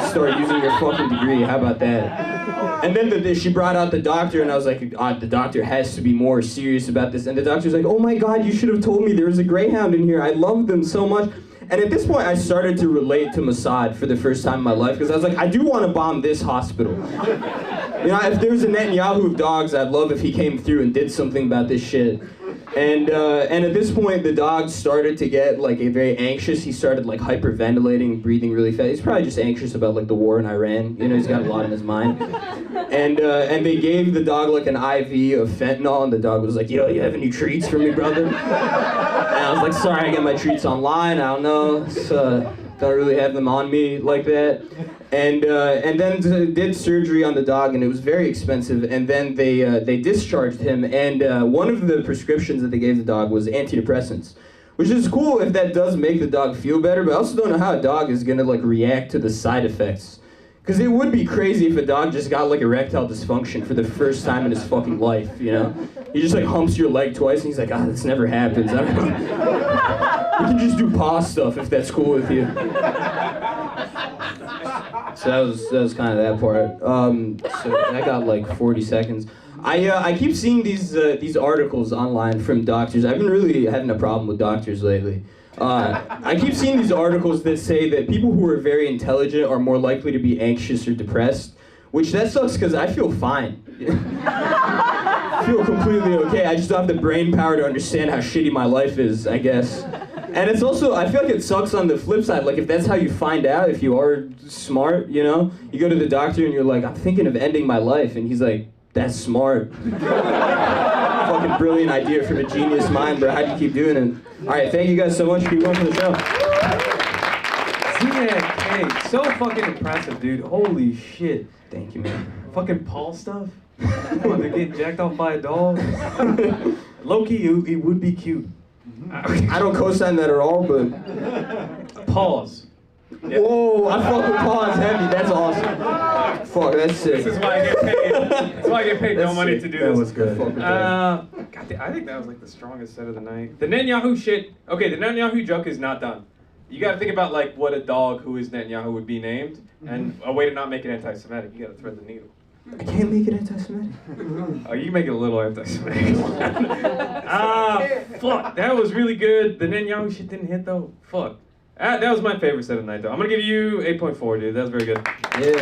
Start using your fucking degree. How about that? And then she brought out the doctor, and I was like, the doctor has to be more serious about this. And the doctor's like, oh my god, you should have told me there was a greyhound in here. I love them so much. And at this point, I started to relate to Mossad for the first time in my life, because I was like, I do want to bomb this hospital. If there was a Netanyahu of dogs, I'd love if he came through and did something about this shit. And at this point, the dog started to get like very anxious. He started like hyperventilating, breathing really fast. He's probably just anxious about like the war in Iran. He's got a lot in his mind. And they gave the dog like an IV of fentanyl, and the dog was like, yo, you have any treats for me, brother? And I was like, sorry, I get my treats online. I don't know. Don't really have them on me like that. And then did surgery on the dog, and it was very expensive. And then they discharged him, and one of the prescriptions that they gave the dog was antidepressants, which is cool if that does make the dog feel better. But I also don't know how a dog is gonna like react to the side effects. Because it would be crazy if a dog just got like erectile dysfunction for the first time in his fucking life, you know? He just like humps your leg twice and he's like, this never happens. I don't know. We can just do paw stuff if that's cool with you. So that was kind of that part. So I got like 40 seconds. I keep seeing these articles online from doctors. I've been really having a problem with doctors lately. I keep seeing these articles that say that people who are very intelligent are more likely to be anxious or depressed, which that sucks because I feel fine. I feel completely okay. I just don't have the brain power to understand how shitty my life is, I guess. And it's also, I feel like it sucks on the flip side. Like if that's how you find out, if you are smart, you know, you go to the doctor and you're like, I'm thinking of ending my life. And he's like, that's smart. Fucking brilliant idea from a genius mind, bro. How do you keep doing it? All right, thank you guys so much. Keep going for the show. Z-Man, so fucking impressive, dude. Holy shit. Thank you, man. Fucking Paul stuff. Come on, they're getting jacked off by a dog. Low-key, it would be cute. I don't co-sign that at all, but... Pause. Yeah. Whoa, I fuck with pause heavy. That's awesome. Fuck, that's sick. This is why I get paid. That's why I get paid no money to do this. That was good. God, I think that was like the strongest set of the night. The Netanyahu shit. Okay, the Netanyahu joke is not done. You gotta think about like what a dog who is Netanyahu would be named, and a way to not make it anti-Semitic. You gotta thread the needle. I can't make it anti-Semitic. Oh, you make it a little anti-Semitic. Fuck. That was really good. The Netanyahu shit didn't hit though. Fuck. That was my favorite set of the night though. I'm gonna give you 8.4, dude. That was very good. Yeah.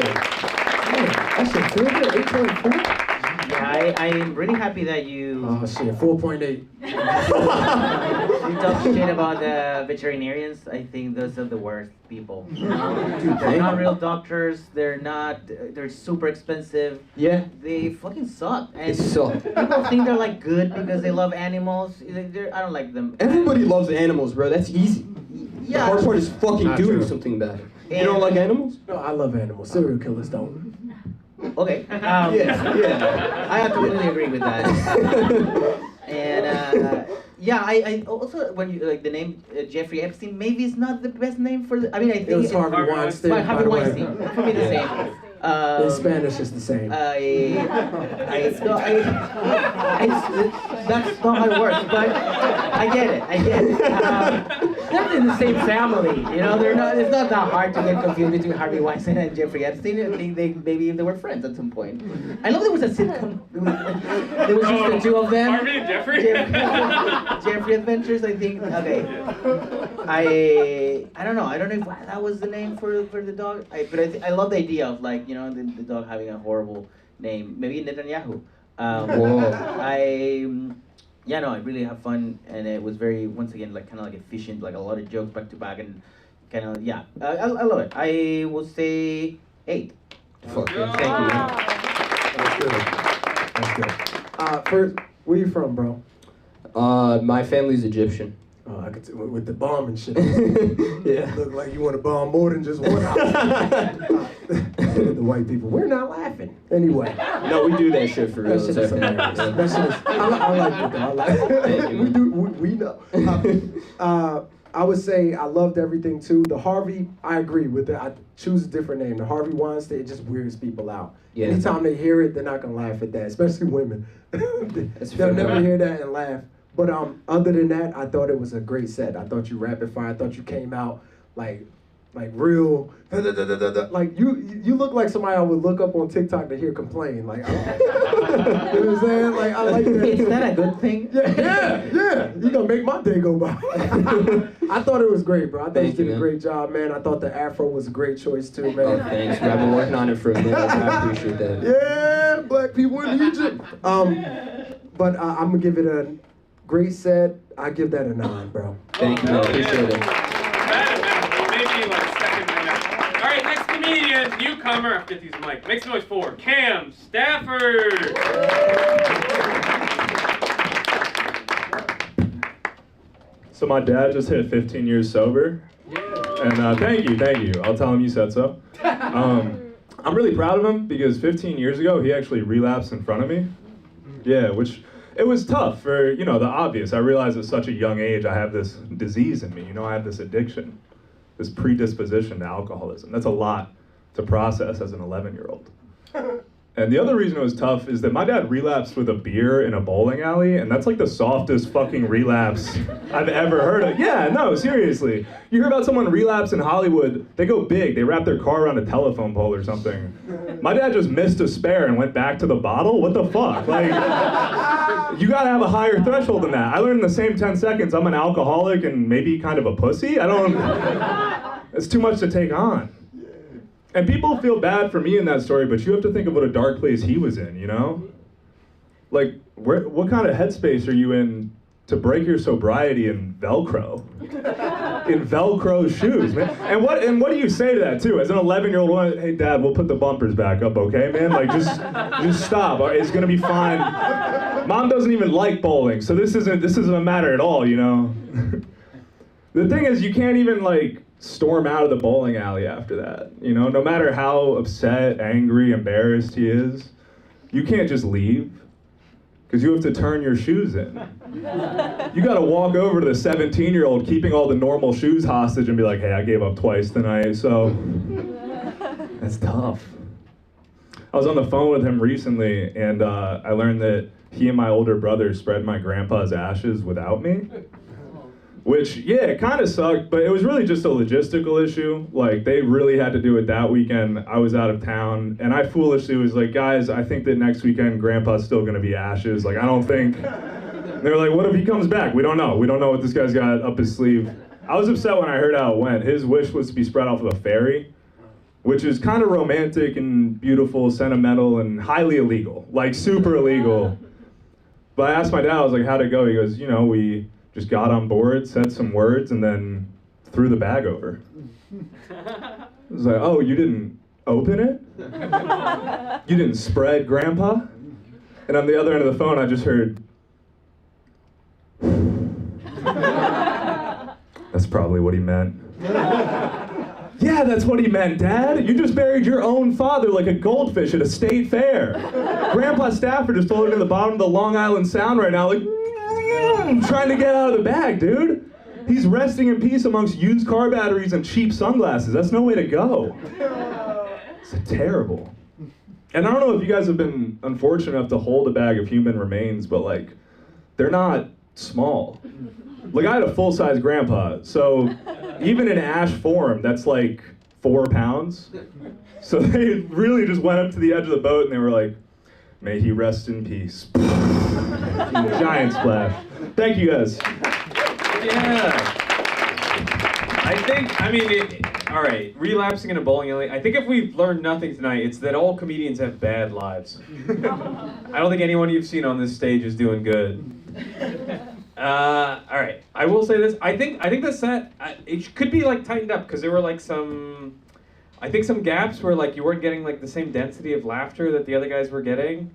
That's your favorite, 8.4? Yeah, I'm really happy that you Oh shit, 4.8. you talk shit about the veterinarians. I think those are the worst people. They're not real doctors. They're super expensive. Yeah. They fucking suck. They And suck. people think they're like good because they love animals. I don't like them. Everybody loves animals, bro. That's easy. The Yeah. hard part is fucking Not doing true. something about it. You don't like animals? No, I love animals. Serial killers don't. Okay. Yeah. I have to completely agree with that. And yeah, I also when you like the name Jeffrey Epstein, maybe it's not the best name for the. I mean, I think It was Harvey Weinstein. Harvey by the way. Weinstein. For me, the same. In Spanish, it's the same. That's not my words, but I get it. They're in the same family, you know. They're not. It's not that hard to get confused between Harvey Weinstein and Jeffrey Epstein. I think maybe they were friends at some point. I love there was a sitcom. There was just the two of them. Harvey and Jeffrey. Jeffrey Adventures. I think. Okay. I don't know. I don't know if that was the name for the dog. But I love the idea of like the dog having a horrible name. Maybe Netanyahu. I really have fun, and it was very once again like kind of like efficient, like a lot of jokes back to back, and kind of I love it. I will say 8. Fuck yeah. Thank you. That's good. That's good. First, where you from, bro? My family's Egyptian. I could see, with the bomb and shit. Yeah. Look like you want to bomb more than just one house. The white people, we're not laughing. Anyway. No, we do that shit for real. That shit is hilarious. That shit is, I like it though. I like it. We know. I would say I loved everything too. The Harvey, I agree with that. I choose a different name. The Harvey Weinstein, it just weirds people out. Yeah. Anytime they hear it, they're not gonna laugh at that, especially women. That's They'll fair. never hear that and laugh. But other than that, I thought it was a great set. I thought you rapid fire. I thought you came out like real. Like you look like somebody I would look up on TikTok to hear complain. Like, you know what I'm saying? Like I like that. Is that a good thing? Yeah. You gonna make my day go by. I thought it was great, bro. I thought Thank you you, did a man. great job, man. I thought the afro was a great choice too, Oh, man. thanks. I've been working on it for a minute. I appreciate that. Yeah, black people in Egypt. But I'm gonna give it a great set. I give that a 9, bro. Thank you, man. Appreciate it. Maybe like second right now. All right, next comedian, newcomer. I'll get these mic. Make some noise for Cam Stafford. So my dad just hit 15 years sober. And thank you. I'll tell him you said so. I'm really proud of him because 15 years ago, he actually relapsed in front of me. Yeah, which, it was tough for, the obvious. I realized at such a young age I have this disease in me, I have this addiction, this predisposition to alcoholism. That's a lot to process as an 11-year-old. And the other reason it was tough is that my dad relapsed with a beer in a bowling alley, and that's like the softest fucking relapse I've ever heard of. Yeah, no, seriously. You hear about someone relapse in Hollywood, they go big, they wrap their car around a telephone pole or something. My dad just missed a spare and went back to the bottle? What the fuck? Like, you gotta have a higher threshold than that. I learned in the same 10 seconds I'm an alcoholic and maybe kind of a pussy. It's too much to take on. And people feel bad for me in that story, but you have to think of what a dark place he was in, Like, what kind of headspace are you in to break your sobriety in Velcro? In Velcro shoes, man. And what do you say to that, too? As an 11-year-old, hey, Dad, we'll put the bumpers back up, okay, man? Like, just stop. It's gonna be fine. Mom doesn't even like bowling, so this isn't a matter at all, The thing is, you can't even, storm out of the bowling alley after that. No matter how upset, angry, embarrassed he is, you can't just leave because you have to turn your shoes in. You gotta walk over to the 17-year-old keeping all the normal shoes hostage and be like, hey, I gave up twice tonight, so that's tough. I was on the phone with him recently and I learned that he and my older brother spread my grandpa's ashes without me. Which, yeah, it kind of sucked, but it was really just a logistical issue. Like, they really had to do it that weekend. I was out of town, and I foolishly was like, guys, I think that next weekend Grandpa's still gonna be ashes. Like, I don't think... They were like, what if he comes back? We don't know. We don't know what this guy's got up his sleeve. I was upset when I heard how it went. His wish was to be spread off of a ferry, which is kind of romantic and beautiful, sentimental, and highly illegal. Like, super illegal. But I asked my dad, I was like, how'd it go? He goes, we just got on board, said some words, and then threw the bag over. I was like, oh, you didn't open it? You didn't spread Grandpa? And on the other end of the phone, I just heard, that's probably what he meant. Yeah, that's what he meant, Dad. You just buried your own father like a goldfish at a state fair. Grandpa Stafford is floating in the bottom of the Long Island Sound right now, like, trying to get out of the bag, dude. He's resting in peace amongst used car batteries and cheap sunglasses. That's no way to go. It's terrible. And I don't know if you guys have been unfortunate enough to hold a bag of human remains, but they're not small. I had a full-size grandpa, so even in ash form, that's 4 pounds. So they really just went up to the edge of the boat and they were like, may he rest in peace. Giant splash. Thank you guys. Yeah. All right, relapsing in a bowling alley. I think if we've learned nothing tonight, it's that all comedians have bad lives. I don't think anyone you've seen on this stage is doing good. All right, I will say this. I think the set, it could be tightened up because there were some gaps where you weren't getting the same density of laughter that the other guys were getting.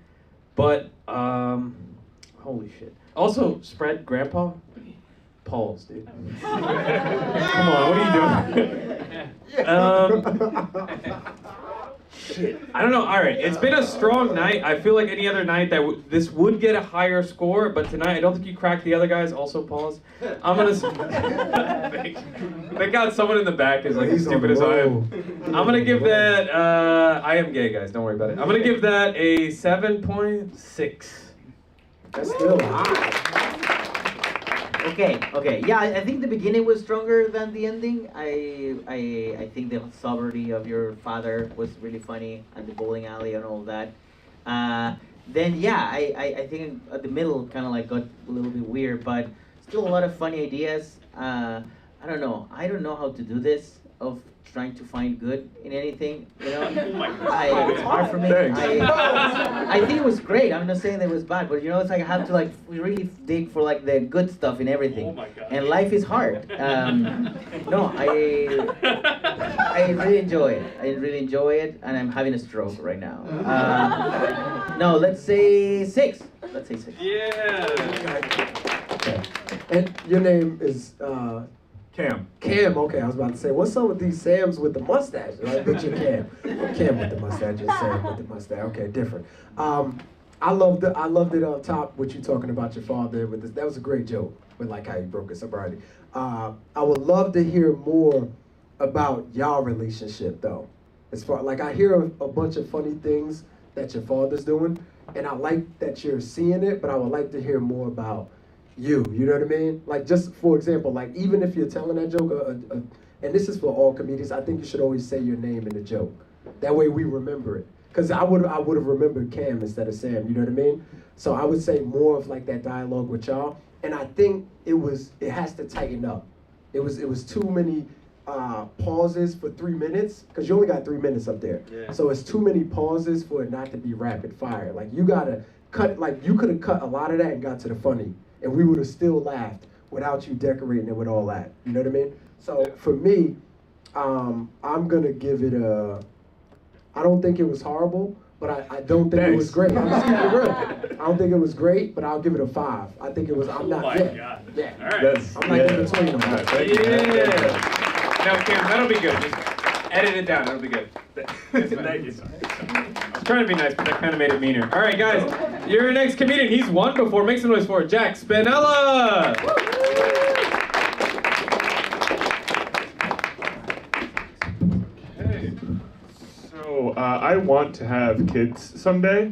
But, holy shit. Also, spread Grandpa? Pause, dude. Come on, what are you doing? Shit. I don't know. All right, it's been a strong night. I feel like any other night this would get a higher score, but tonight I don't think you cracked the other guys. Also, pause. I'm gonna. Thank God someone in the back is as stupid as I am. I'm gonna give that. I am gay, guys. Don't worry about it. I'm gonna give that a 7.6. That's still high. Okay. Yeah, I think the beginning was stronger than the ending. I think the sobriety of your father was really funny, and the bowling alley and all that. Then yeah, I think at the middle kind of got a little bit weird, but still a lot of funny ideas. I don't know how to do this of trying to find good in anything, it's hard for me. I think it was great. I'm not saying that it was bad, but it's I have to really dig for the good stuff in everything. Oh my God. And life is hard. No, I really enjoy it. And I'm having a stroke right now. No, let's say 6. Yeah. Okay. And your name is Cam. Cam, okay, I was about to say, what's up with these Sams with the mustache? Like, but you're Cam. I'm Cam with the mustache, just Sam with the mustache. Okay, different. I loved it up top, what you talking about your father with this. That was a great joke, with like how you broke his sobriety. I would love to hear more about y'all relationship though. As far, like I hear a bunch of funny things that your father's doing, and I like that you're seeing it, but I would like to hear more about you know what I mean? Like just for example, like even if you're telling that joke, and this is for all comedians, I think you should always say your name in the joke. That way we remember it. Cause I would have remembered Cam instead of Sam, you know what I mean? So I would say more of like that dialogue with y'all, and I think it has to tighten up. It was too many pauses for 3 minutes, cause you only got 3 minutes up there. Yeah. So it's too many pauses for it not to be rapid fire. Like you gotta cut, like you could have cut a lot of that and got to the funny, and we would have still laughed without you decorating it with all that. You know what I mean? So for me, I'm gonna give it a. I don't think it was horrible, but I don't think it was great. I'm just keeping it real. I don't think it was great, but I'll give it a 5. I think it was. I'm not. God. Yeah. All right. I'm not in between them. Yeah. Now, Cam, that'll be good. Just edit it down. That'll be good. Thank you. I was trying to be nice, but that kind of made it meaner. All right, guys. Your next comedian. He's won before. Make some noise for it. Jack Spinella. I want to have kids someday,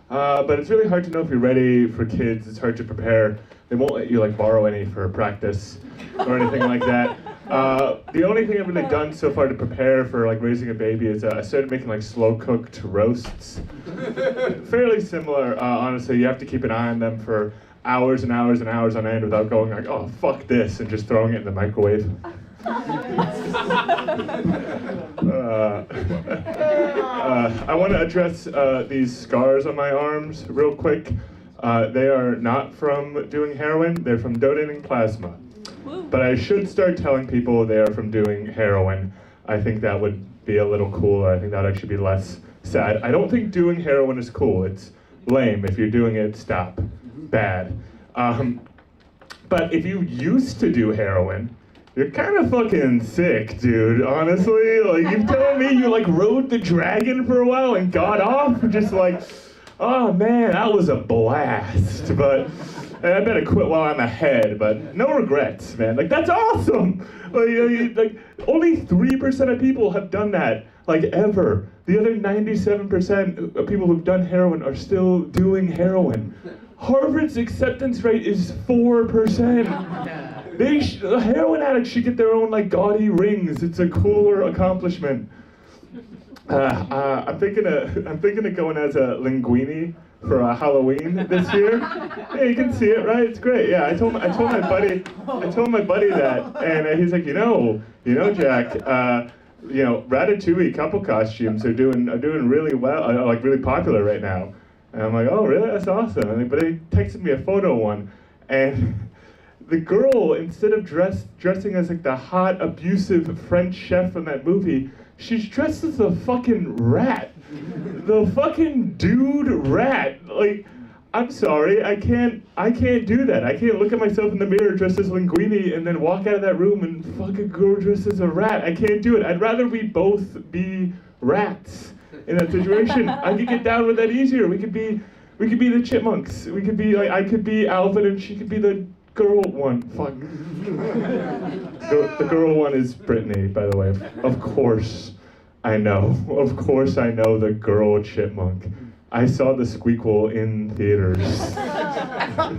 but it's really hard to know if you're ready for kids. It's hard to prepare. They won't let you like borrow any for practice or anything like that. The only thing I've really done so far to prepare for like raising a baby is I started making like slow cooked roasts. Fairly similar, honestly. You have to keep an eye on them for hours and hours and hours on end without going like, oh fuck this, and just throwing it in the microwave. I want to address these scars on my arms real quick. They are not from doing heroin, they're from donating plasma. But I should start telling people they are from doing heroin. I think that would be a little cooler. I think that would actually be less sad. I don't think doing heroin is cool. It's lame. If you're doing it, stop. Bad. But if you used to do heroin, you're kind of fucking sick, dude, honestly. Like, you're telling me you, like, rode the dragon for a while and got off? Just like, oh, man, that was a blast. But I better quit while I'm ahead, but no regrets, man. Like, that's awesome. Like only 3% of people have done that, like, ever. The other 97% of people who've done heroin are still doing heroin. Harvard's acceptance rate is 4%. Heroin addicts should get their own like gaudy rings. It's a cooler accomplishment. I'm thinking of going as a linguini for Halloween this year. Yeah, you can see it, right? It's great. Yeah, I told my buddy that, and he's like, you know, Jack, Ratatouille couple costumes are doing really well, are like really popular right now. And I'm like, oh, really? That's awesome. But they texted me a photo one, and the girl, instead of dressing as like the hot, abusive French chef from that movie, she's dressed as a fucking rat. The fucking dude rat. Like, I'm sorry, I can't do that. I can't look at myself in the mirror dressed as Linguini and then walk out of that room and fuck a girl dressed as a rat. I can't do it. I'd rather we both be rats in that situation. I could get down with that easier. We could be the chipmunks. We could be like, I could be Alvin and she could be the girl one. Fuck. The girl one is Brittany, by the way. Of course I know. Of course I know the girl chipmunk. I saw the Squeakquel in theaters. How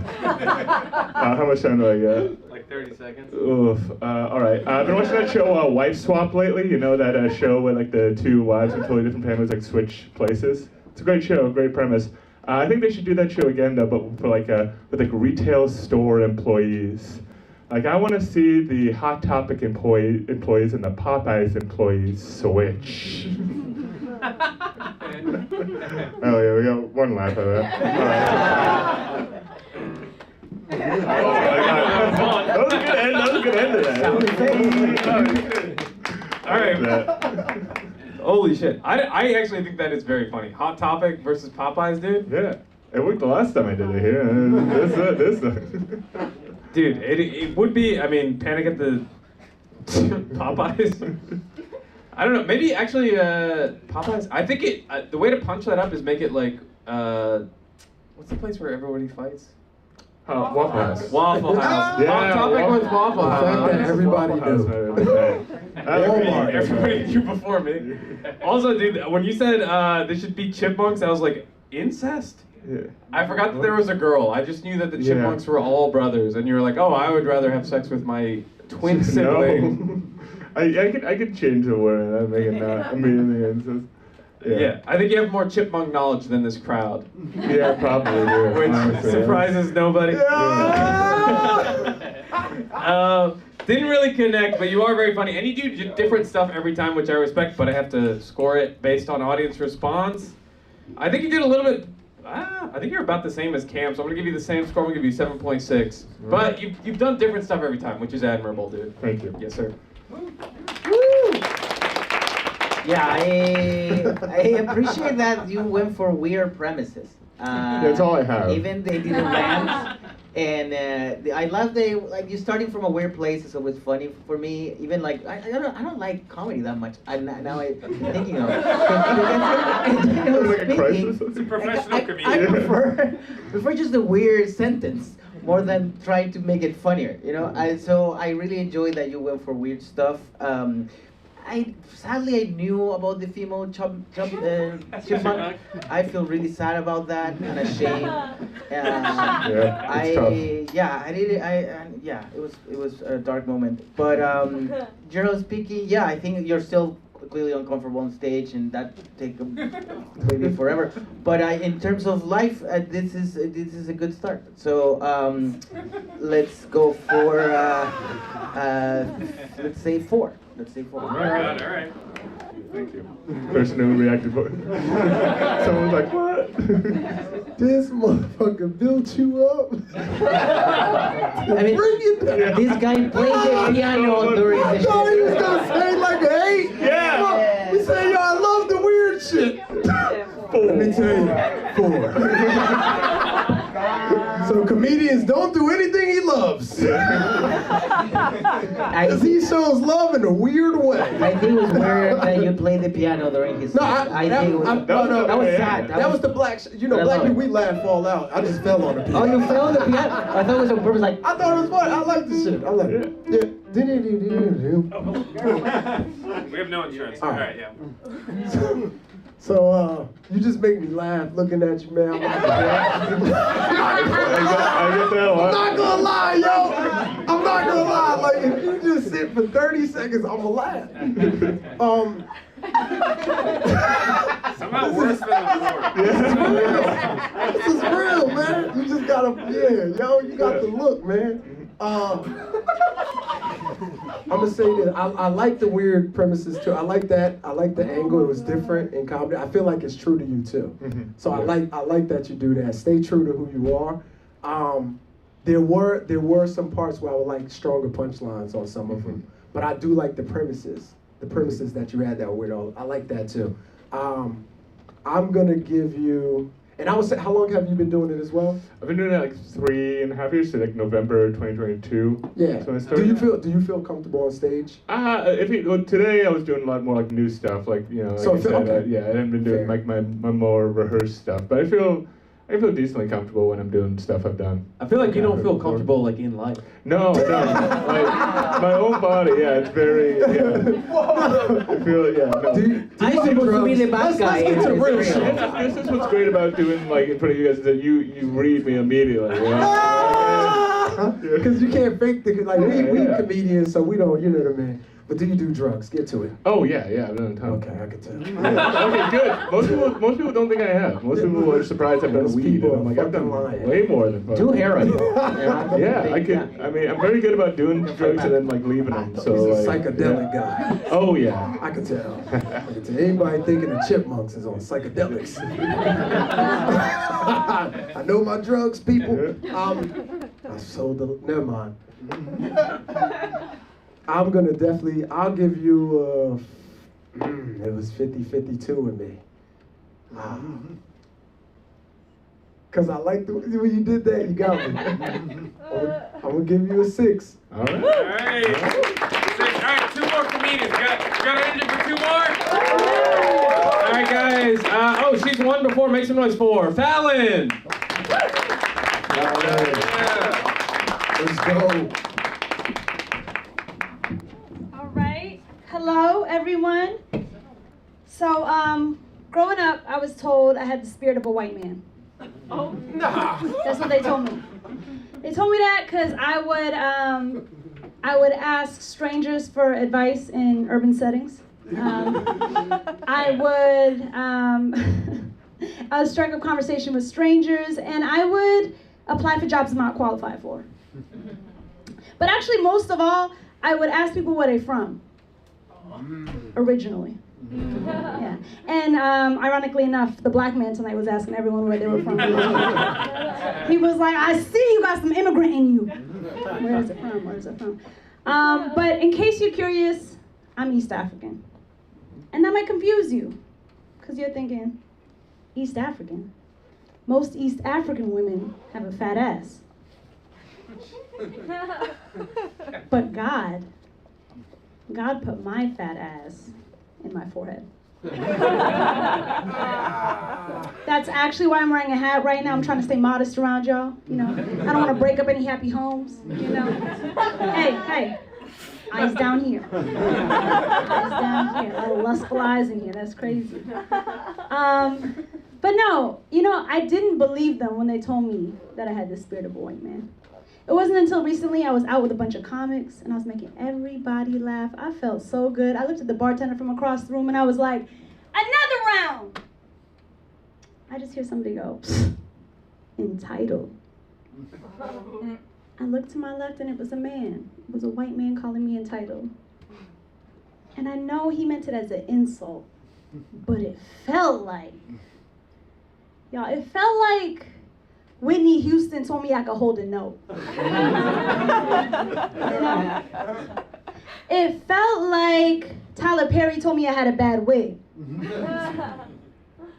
much time do I get? Like 30 seconds. Oof. All right. I've been watching that show Wife Swap lately. You know that show where like the two wives from totally different families like switch places? It's a great show, great premise. I think they should do that show again though, but for like with like retail store employees. Like I want to see the Hot Topic employees and the Popeyes employees switch. Oh yeah, we got one laugh at that. All right. That was a good end. That was a good end to that. All right. Holy shit. I actually think that is very funny. Hot Topic versus Popeyes, dude. Yeah. It worked the last time I did it here. This. Dude, it would be, I mean, Panic at the Popeyes. I don't know. Maybe actually Popeyes. I think the way to punch that up is make it like what's the place where everybody fights? Waffle House. Waffle House. Yeah, Hot topic was Waffle The fact House. that everybody Waffle knew. Walmart. Everybody knew before me. Also, dude, when you said they should be chipmunks, I was like, incest? Yeah. I forgot that there was a girl. I just knew that the chipmunks were all brothers, and you were like, oh, I would rather have sex with my twin sibling. No. I could change the word and make it not immediately incest. Yeah, I think you have more chipmunk knowledge than this crowd. Yeah, probably. Yeah, Which honestly, surprises nobody. Didn't really connect, but you are very funny. And you do different stuff every time, which I respect, but I have to score it based on audience response. I think you did a little bit, I think you're about the same as Cam, so I'm going to give you the same score. I'm going to give you 7.6. But you've done different stuff every time, which is admirable, dude. Thank you. Yes, sir. Yeah, I appreciate that you went for weird premises. That's all I have. Even they didn't land. And I love like you starting from a weird place is always funny for me. Even like I don't like comedy that much. Now I'm thinking of Like a crisis? It's a professional comedian. I prefer just a weird sentence more than trying to make it funnier. You know. So I really enjoy that you went for weird stuff. Sadly I knew about the female chipmunk. I feel really sad about that and ashamed. It was a dark moment. But generally speaking, yeah, I think you're still clearly uncomfortable on stage, and that take maybe forever. But in terms of life, this is a good start. So let's go for let's say 4. Let's say 4. All right. Thank you. Person who reacted. Someone's like, what? This motherfucker built you up. I mean, Bring it down. this guy played the piano during the I show. thought he was gonna say like an 8. Yeah. He said, yo, I love the weird shit. 4. Let me tell you, 4. So comedians don't do anything he loves. Because he shows love in a weird way. I think it was weird that you played the piano during his. No, I think it was. That was sad. That was the black. You know, But I black love people, it. we laugh all out. I just fell on the piano. Oh, you fell on the piano? I thought it was on purpose. Like. I thought it was fun. I like the shit. I like it. Yeah. We have no insurance. All All right. right, yeah. So, you just make me laugh looking at you, man. I get that a I'm lot. not gonna lie, yo. I'm not gonna lie. Like, if you just sit for 30 seconds, I'ma laugh. Somehow worse than This is real, man. You just gotta, you got the look, man. I'm gonna say this. I like the weird premises too. I like that. I like the angle. It was different in comedy. I feel like it's true to you too. So I like that you do that. Stay true to who you are. There were some parts where I would like stronger punchlines on some of them, but I do like the premises that you had that were weird. I like that too. I'm gonna give you. And I would say, how long have you been doing it as well? I've been doing it like 3.5 years, so like November 2022. Yeah. So I Do started. you feel comfortable on stage? Today I was doing a lot more like new stuff, like like So I said, okay. I haven't been doing Fair. like my more rehearsed stuff, but I feel decently comfortable when I'm doing stuff I've done. I feel like you don't feel comfortable like in life. No, like my own body, it's very, I feel, no. I'm supposed to be the bad guy. Let's get to It's real real. shit. This is what's great about doing like in front of you guys is that you read me immediately. You know? Because you can't fake the we Yeah. comedians, so we don't. You know what I mean. But do you do drugs? Get to it. Oh yeah, I've done a ton. Okay, I can tell. Yeah. Okay, good. Most people don't think I have. Most people are surprised I've done Most weed. people And I'm like, I've done are fucking lying. way more than. Do heroin. Yeah, I could. I mean, I'm very good about doing drugs and then like leaving them. So He's a like, psychedelic guy. Oh yeah. I can tell. Anybody thinking of chipmunks is on psychedelics. I know my drugs, people. I sold the. Never mind. I'm gonna definitely. I'll give you. It was 50-52 with me. Cause I like the when you did that. You got me. I'm gonna give you a 6. All right. All right. All right. 2 more comedians. Got energy for 2 more? All right, guys. Oh, she's won before. Make some noise for Fallon. Let's go. All right. Hello, everyone. So, growing up, I was told I had the spirit of a white man. Oh, nah. That's what they told me. They told me that because I would ask strangers for advice in urban settings. I would strike up conversation with strangers, and I would apply for jobs I'm not qualified for. But actually, most of all, I would ask people where they're from, originally. Yeah. And ironically enough, the black man tonight was asking everyone where they were from. He was like, I see you got some immigrant in you. Where is it from? Where is it from? But in case you're curious, I'm East African. And that might confuse you, because you're thinking, East African? Most East African women have a fat ass. But God put my fat ass in my forehead. That's actually why I'm wearing a hat right now. I'm trying to stay modest around y'all, you know. I don't want to break up any happy homes, you know. Hey, eyes down here. Eyes down here. A little lustful eyes in here. That's crazy. But no, you know, I didn't believe them when they told me that I had the spirit of a white man. It wasn't until recently I was out with a bunch of comics and I was making everybody laugh. I felt so good. I looked at the bartender from across the room and I was like, another round! I just hear somebody go, entitled. I looked to my left and it was a man. It was a white man calling me entitled. And I know he meant it as an insult, but it felt like, y'all, it felt like Whitney Houston told me I could hold a note. You know? It felt like Tyler Perry told me I had a bad wig.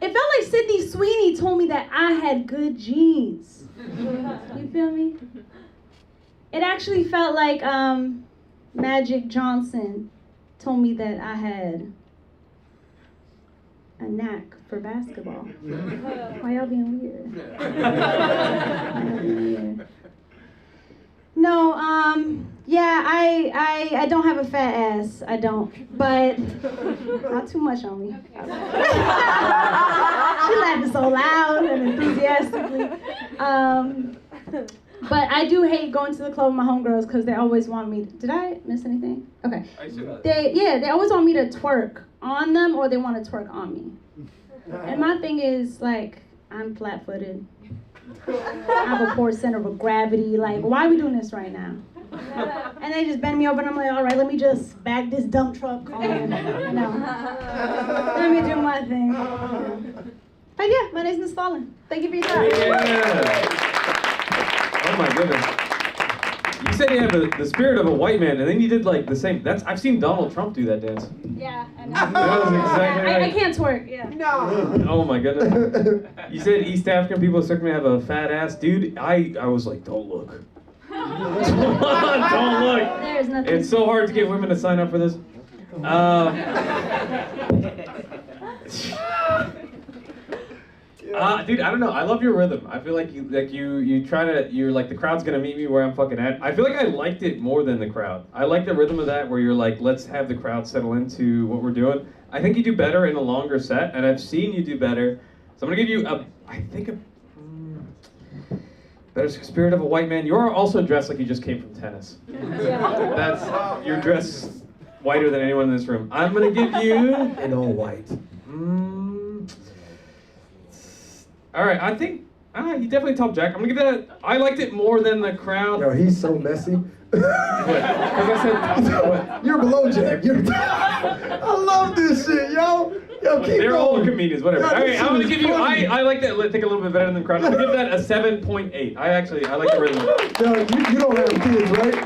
It felt like Sydney Sweeney told me that I had good genes. You feel me? It actually felt like Magic Johnson told me that I had a knack for basketball. Why y'all being weird? No, yeah, I don't have a fat ass. I don't, but not too much on me. She laughing so loud and enthusiastically. But I do hate going to the club with my homegirls because they always want me. Did I miss anything? Okay. They always want me to twerk on them or they want to twerk on me. And my thing is, like, I'm flat-footed. I have a poor center of gravity. Like, why are we doing this right now? And they just bend me over and I'm like, all right, let me just back this dump truck on. No. Let me do my thing. But yeah, my name's Miss Fallon. Thank you for your time. Yeah. Oh my goodness. You said you have the spirit of a white man, and then you did like the same. I've seen Donald Trump do that dance. Yeah, I know. That was exactly right. I can't twerk, yeah. No. Oh my goodness. You said East African people expect me to have a fat ass. Dude, I was like, don't look. Don't look. There's nothing. It's so hard to get women to sign up for this. Dude, I don't know. I love your rhythm. I feel like you're like the crowd's gonna meet me where I'm fucking at. I feel like I liked it more than the crowd. I like the rhythm of that where you're like, let's have the crowd settle into what we're doing. I think you do better in a longer set, and I've seen you do better. So I'm gonna give you better spirit of a white man. You are also dressed like you just came from tennis. You're dressed whiter than anyone in this room. I'm gonna give you In all white. All right, I think you definitely topped Jack. I'm gonna give that. I liked it more than the crowd. Yo, he's so messy. Because I said what? You're below Jack. I love this shit, yo. Yo, keep They're all going. comedians, whatever. Yeah, All right, this I'm gonna shit give is you. funny. I like that. I think a little bit better than the crowd. I'm gonna give that a 7.8. I like the rhythm. Yo, you don't have kids, right?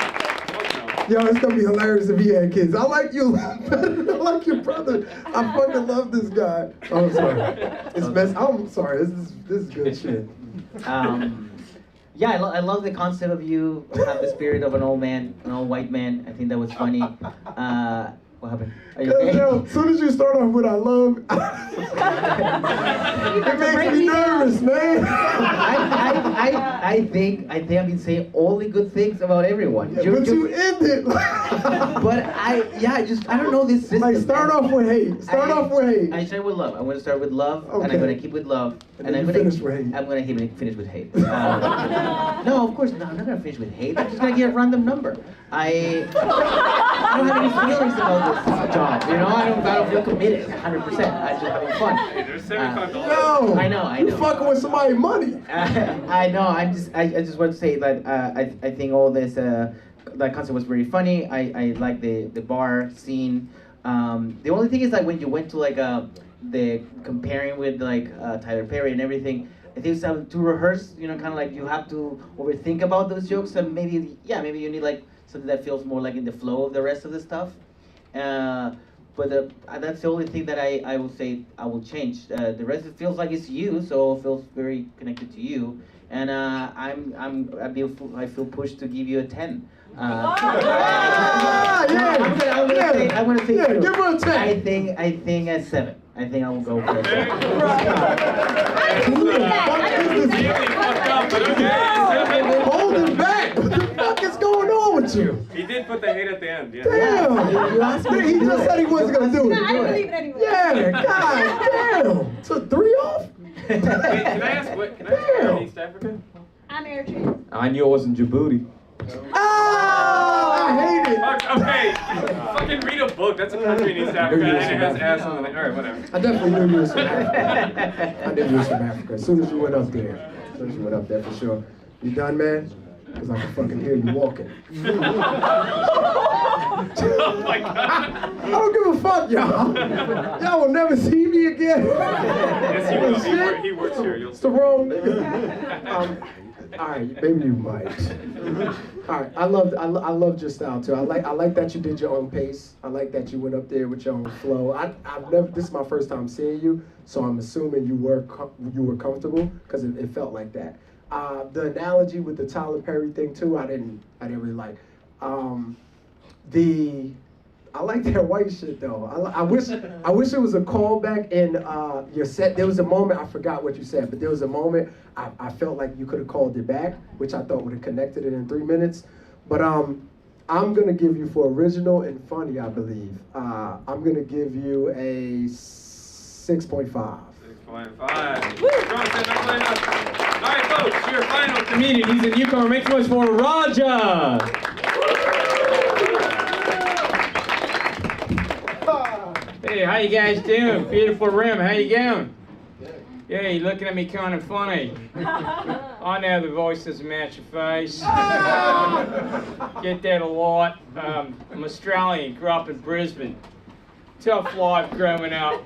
Yo, it's gonna be hilarious if he had kids. I like you. I like your brother. I fucking love this guy. Oh, I'm sorry. It's best. I'm sorry. This is good shit. Yeah, I love the concept of you have the spirit of an old man, an old white man. I think that was funny. What happened? Are you okay? As soon as you start off with "I love," it makes me nervous, man. I think I've been saying only good things about everyone. But you end it. But I don't know this system. Like start off with hate. Start off with hate. I start with love. I'm gonna start with love, and I'm gonna keep with love, And and then I'm you gonna finish with hate. I'm gonna finish with hate. No, of course not. I'm not gonna finish with hate. I'm just gonna get a random number. I don't have any feelings about this job. You know, I don't feel committed 100%. I'm just having fun. Hey, there's $75. No. I know. You fucking with somebody's money. I know. I just want to say that I think all this that concept was very funny. I like the bar scene. The only thing is like when you went to like the comparing with like Tyler Perry and everything. I think it's to rehearse. You know, kind of like you have to overthink about those jokes, and maybe you need like something that feels more like in the flow of the rest of the stuff. But that's the only thing that I will say I will change. The rest it feels like it's you, so it feels very connected to you. And I feel pushed to give you a 10. I'm gonna say Yeah, give her a 10. I think a 7. I think I will go for a 7. Hold it back. What the fuck is going on with you? He did put the hate at the end. Yeah. Damn. You asked me to He do just it. said he wasn't gonna do No, I it. didn't believe it anyway. Yeah, god damn. So 3 off? Wait, can I ask where in East Africa? I'm Eritrean. I knew it wasn't Djibouti. Oh, I hate it. Okay, fucking read a book. That's a country in East Africa, and it has ass in the Alright, whatever. I definitely knew you was from Africa. I knew you was from Africa. As soon as you went up there. For sure. You done, man? Because I can fucking hear you walking. Oh my god. I don't give a fuck, y'all. Y'all will never see me again. Yes, he will. He works here. You'll It's the wrong nigga. All right, maybe you might. All right, I loved your style too. I like that you did your own pace. I like that you went up there with your own flow. I've never. This is my first time seeing you, so I'm assuming you were comfortable because it felt like that. The analogy with the Tyler Perry thing too, I didn't really like. I like that white shit though. I wish it was a callback in your set. There was a moment, I forgot what you said, but there was a moment I felt like you could have called it back, which I thought would have connected it in 3 minutes. But I'm gonna give you for original and funny, I believe. I'm gonna give you a 6.5. 6.5. All right, folks, your final comedian. He's a newcomer. Make noise for Raja. Hey, how you guys doing? Beautiful room. How you going? Yeah, you're looking at me kind of funny. I know the voice doesn't match your face. Get that a lot. I'm Australian. Grew up in Brisbane. Tough life growing up.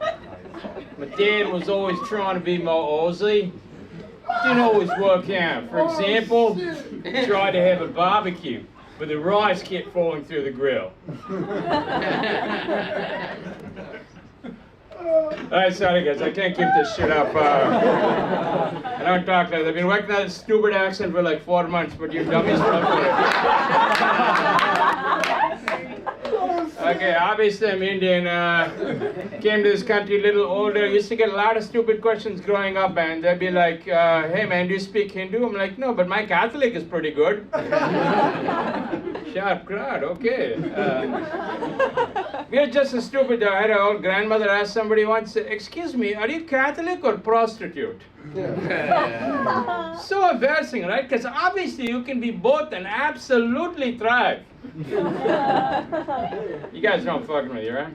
My dad was always trying to be more Aussie. Didn't always work out. For example, tried to have a barbecue, but the rice kept falling through the grill. Alright, sorry guys, I can't keep this shit up. I don't talk like that. I've been working on this stupid accent for like 4 months, but you dummies are up for it. Okay, obviously I'm Indian. Came to this country a little older. Used to get a lot of stupid questions growing up, and they'd be like, hey man, do you speak Hindu? I'm like, no, but my Catholic is pretty good. Sharp crowd, okay. We're just as stupid. I had an old grandmother ask somebody once, excuse me, are you Catholic or prostitute? So embarrassing, right? Because obviously you can be both and absolutely thrive. You guys know I'm fucking with you, right?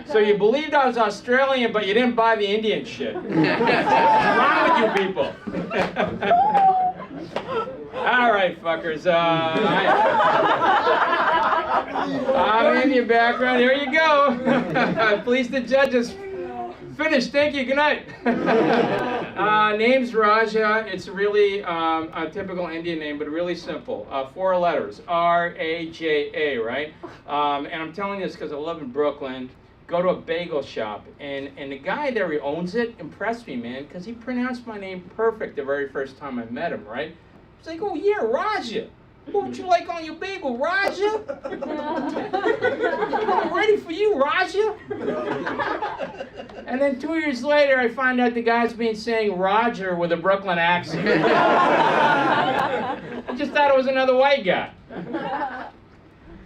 So you believed I was Australian, but you didn't buy the Indian shit. What's wrong with you people? All right, fuckers. I'm in your background. Here you go. Please, the judges. Finished. Thank you. Good night. Name's Raja. It's really a typical Indian name, but really simple. 4 letters. R-A-J-A, right? And I'm telling you this because I live in Brooklyn. go to a bagel shop, and the guy there who owns it impressed me, man, because he pronounced my name perfect the very first time I met him, right? He's like, oh yeah, Raja. What would you like on your bagel, Raja? I'm ready for you, Raja. And then 2 years later, I find out the guy's been saying Roger with a Brooklyn accent. I just thought it was another white guy.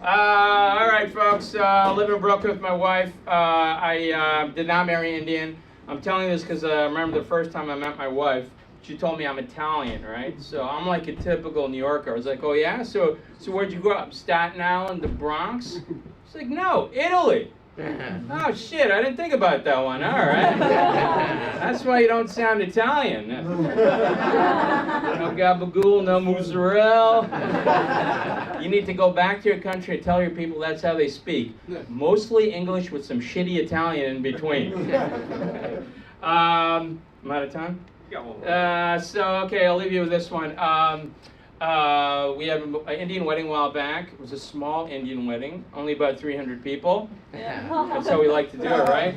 All right, folks. I live in Brooklyn with my wife. I did not marry Indian. I'm telling you this because I remember the first time I met my wife. She told me I'm Italian, right? So I'm like a typical New Yorker. I was like, oh yeah? So where'd you grow up? Staten Island, the Bronx? She's like, no, Italy. Oh shit, I didn't think about that one. All right. That's why you don't sound Italian. No gabagool, no mozzarella. You need to go back to your country and tell your people that's how they speak. Mostly English with some shitty Italian in between. I'm out of time? Okay, I'll leave you with this one. We had an Indian wedding a while back. It was a small Indian wedding, only about 300 people. That's how we like to do it, right?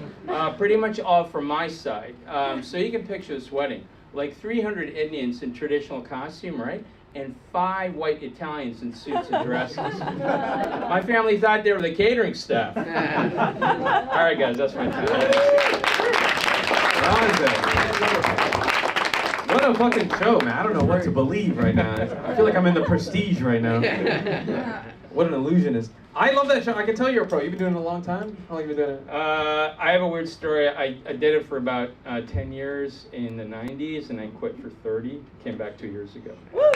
Pretty much all from my side. So you can picture this wedding. Like 300 Indians in traditional costume, right? And 5 white Italians in suits and dresses. My family thought they were the catering staff. All right, guys, that's my time. What a fucking show, man. I don't know what to believe right now. I feel like I'm in the Prestige right now. What an illusionist. I love that show. I can tell you're a pro. You've been doing it a long time? How long have you been doing it? I have a weird story. I did it for about 10 years in the 90s, and I quit for 30. Came back 2 years ago. Well,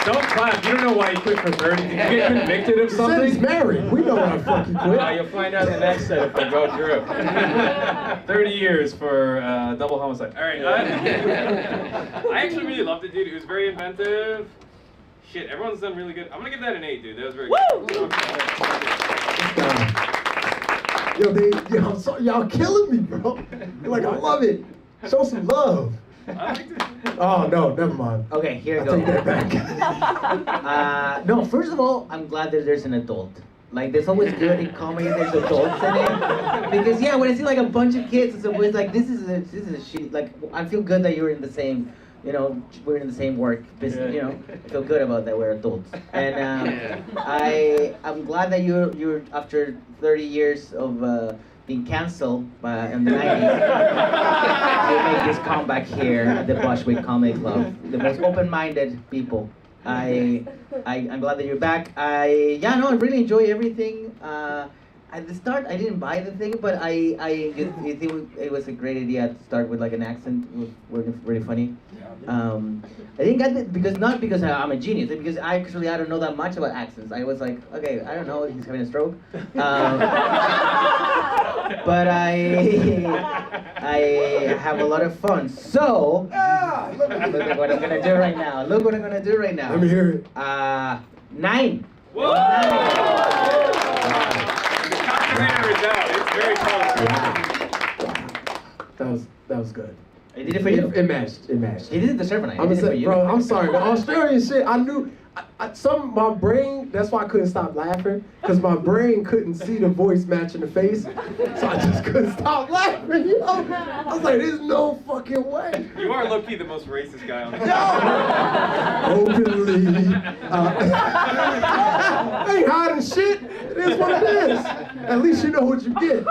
don't clap. You don't know why you quit for 30. Did you get convicted of something? He's married. We know why fuck you quit. You'll find out in the next set if I go through. 30 years for double homicide. All right. I actually really loved it, dude. It was very inventive. Shit, everyone's done really good. I'm gonna give that an 8, dude. That was very good. Yo, I'm sorry, y'all killing me, bro. Like, I love it. Show some love. I liked it. Oh no, never mind. Okay, here we I'll go. take that back. No, first of all, I'm glad that there's an adult. Like, there's always good in comedy. There's adults in it, because yeah, when I see like a bunch of kids, it's always like this is a shit. Like, I feel good that you're in the same. You know, we're in the same work business. You know, I feel good about that. We're adults, and I'm glad that you're after 30 years of being canceled in the 90s. You make this comeback here at the Bushwick Comedy Club. The most open-minded people. I'm glad that you're back. I really enjoy everything. At the start, I didn't buy the thing, but I think it was a great idea to start with like an accent. It was working really funny. I didn't get it because I'm a genius, because I don't know that much about accents. I was like, okay, I don't know, he's having a stroke. But I have a lot of fun. So look at what I'm gonna do right now. Look what I'm gonna do right now. Let me hear it. 9. Whoa! It's very close. That was good. I did it for you. It matched. He didn't deserve it. I I'm did it for you. bro, I'm sorry. The Australian shit, I knew. My brain, that's why I couldn't stop laughing, because my brain couldn't see the voice matching the face, so I just couldn't stop laughing, you know? I was like, there's no fucking way. You are low-key the most racist guy on the Openly. I ain't hiding shit. It is what it is. At least you know what you get.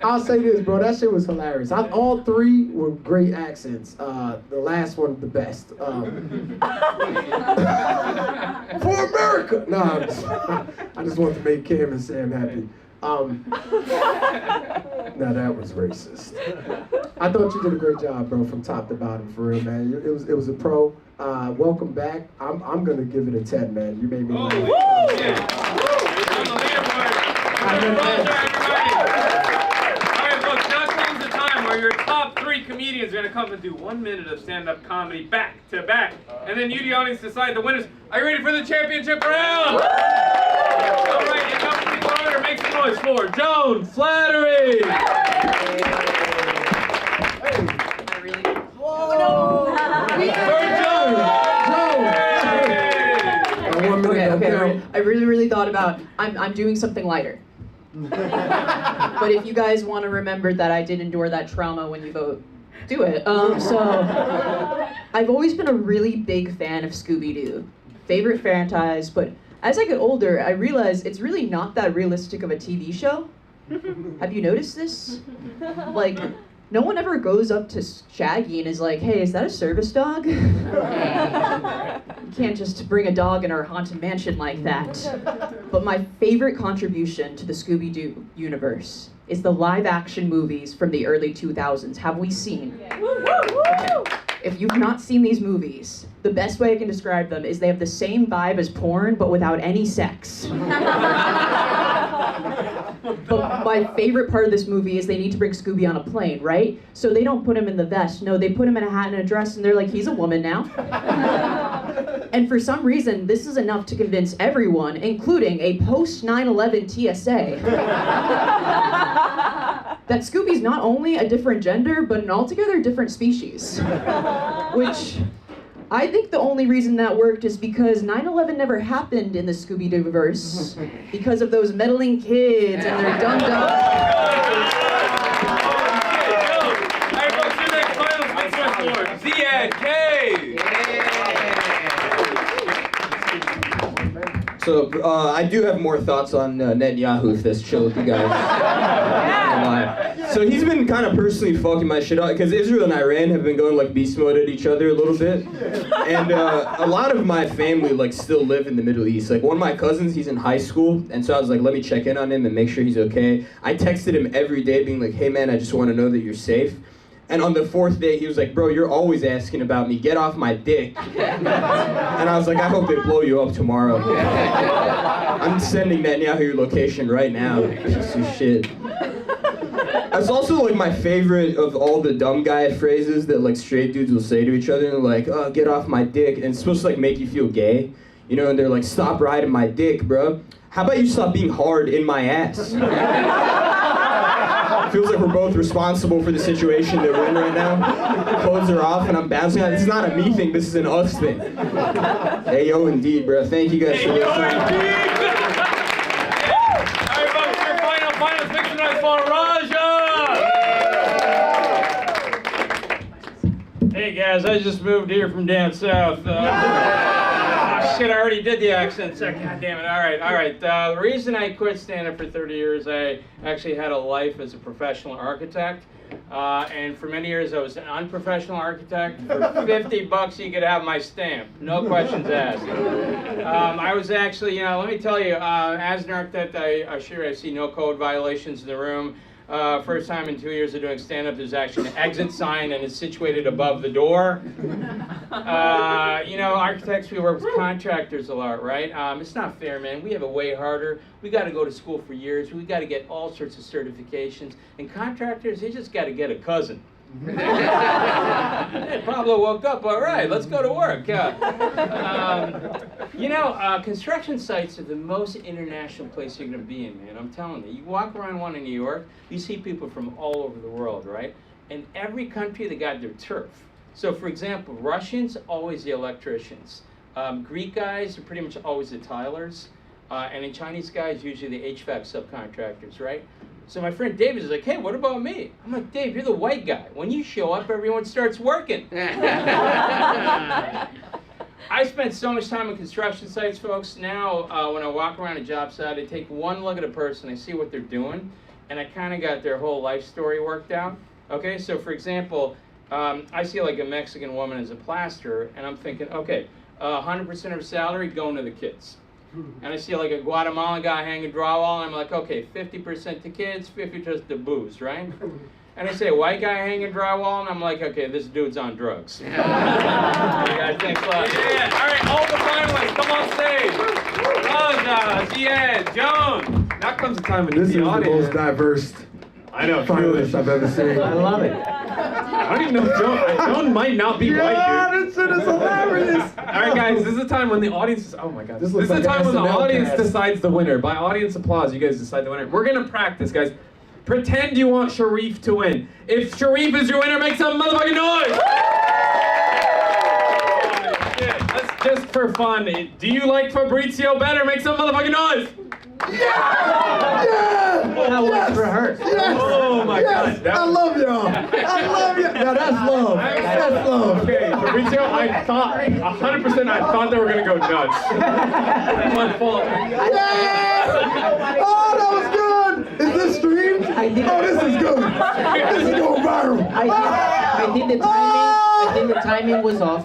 I'll say this, bro. That shit was hilarious. All 3 were great accents. The last one, the best. For America! No, I just want to make Cam and Sam happy. Now that was racist. I thought you did a great job, bro, from top to bottom, for real, man. It was a pro. Welcome back. I'm gonna give it a 10, man. You made me laugh. Alright, look, now comes the time where your top 3 comedians are going to come and do 1 minute of stand-up comedy back to back. And then you, the audience, decide the winners. Are you ready for the championship round? Alright, you know people over there, make some noise for Joan Flattery! Okay, I really thought about, I'm doing something lighter. But if you guys want to remember that I did endure that trauma when you vote, do it. So I've always been a really big fan of Scooby-Doo. Favorite franchise, but as I get older, I realize it's really not that realistic of a TV show. Have you noticed this? Like, no one ever goes up to Shaggy and is like, hey, is that a service dog? You can't just bring a dog in our haunted mansion like that. But my favorite contribution to the Scooby-Doo universe is the live-action movies from the early 2000s. Have we seen? Okay. If you've not seen these movies, the best way I can describe them is they have the same vibe as porn, but without any sex. But my favorite part of this movie is they need to bring Scooby on a plane, right? So they don't put him in the vest. No, they put him in a hat and a dress, and they're like, he's a woman now. And for some reason, this is enough to convince everyone, including a post-9/11 TSA, that Scooby's not only a different gender, but an altogether different species. Which I think the only reason that worked is because 9/11 never happened in the Scooby-Doo-verse because of those meddling kids and their dum-dums. So I do have more thoughts on Netanyahu if that's chill with you guys. So he's been kind of personally fucking my shit up because Israel and Iran have been going like beast mode at each other a little bit, and a lot of my family like still live in the Middle East. Like one of my cousins, he's in high school, and so I was like, let me check in on him and make sure he's okay. I texted him every day, being like, hey man, I just want to know that you're safe. And on the fourth day, he was like, bro, you're always asking about me. Get off my dick. And I was like, I hope they blow you up tomorrow. I'm sending Netanyahu your location right now, piece of shit. That's also like my favorite of all the dumb guy phrases that like straight dudes will say to each other. They're like, oh, get off my dick. And it's supposed to like make you feel gay. You know, and they're like, stop riding my dick, bro. How about you stop being hard in my ass? Feels like we're both responsible for the situation that we're in right now. Clothes are off and I'm bouncing out. This is not a me thing, this is an us thing. Hey, yo, indeed, bro. Thank you guys for listening. Alright, folks, your finals, make some noise for Raja! Hey guys, I just moved here from down south. Shit, I already did the accent, so god damn it. All right. The reason I quit stand-up for 30 years, I actually had a life as a professional architect. And for many years, I was an unprofessional architect. For $50, you could have my stamp. No questions asked. I was actually, let me tell you, as an architect, I see no code violations in the room. First time in 2 years of doing stand-up, there's actually an exit sign and it's situated above the door. Architects, we work with contractors a lot, right? It's not fair, man. We have it way harder. We got to go to school for years. We got to get all sorts of certifications. And contractors, they just got to get a cousin. Hey, Pablo woke up, all right, let's go to work. Construction sites are the most international place you're going to be in, man. I'm telling you. You walk around one in New York, you see people from all over the world, right? In every country, they got their turf. So, for example, Russians, always the electricians. Greek guys are pretty much always the tilers. And in Chinese guys, usually the HVAC subcontractors, right? So my friend David is like, hey, what about me? I'm like, Dave, you're the white guy. When you show up, everyone starts working. I spent so much time on construction sites, folks. Now, when I walk around a job site, I take one look at a person, I see what they're doing, and I kind of got their whole life story worked out. Okay, so for example, I see like a Mexican woman as a plasterer, and I'm thinking, okay, 100% of her salary going to the kids. And I see like a Guatemalan guy hanging drywall, and I'm like, okay, 50% to kids, 50% to booze, right? And I say, white guy hanging drywall, and I'm like, okay, this dude's on drugs. Yeah, thanks a lot. Yeah, all right, all the finalists, come on stage. Raja, Jad, Joan. Now comes the time when This is the the audience. most diverse I know, finalist I've ever seen. I love it. I don't even know if Joan might not be white, dude. This shit is hilarious. All right, guys, this is the time when the audience. Oh my God. This This looks is the like time when the SNL audience cast. decides the winner. By audience applause, you guys decide the winner. We're gonna practice, guys. Pretend you want Sharief to win. If Sharief is your winner, make some motherfucking noise. Yeah, let's just for fun. Do you like Fabrizio better? Make some motherfucking noise. That was rehearsed. Yes! Oh my Yes! God. I love y'all. I love you. Now that's love. That's love. Okay, Fabrizio, I thought 100% I thought they were gonna go nuts. My fault. Yeah! Oh, that was good. Is this streamed? Oh, this is good. This is going viral. I think the timing was off.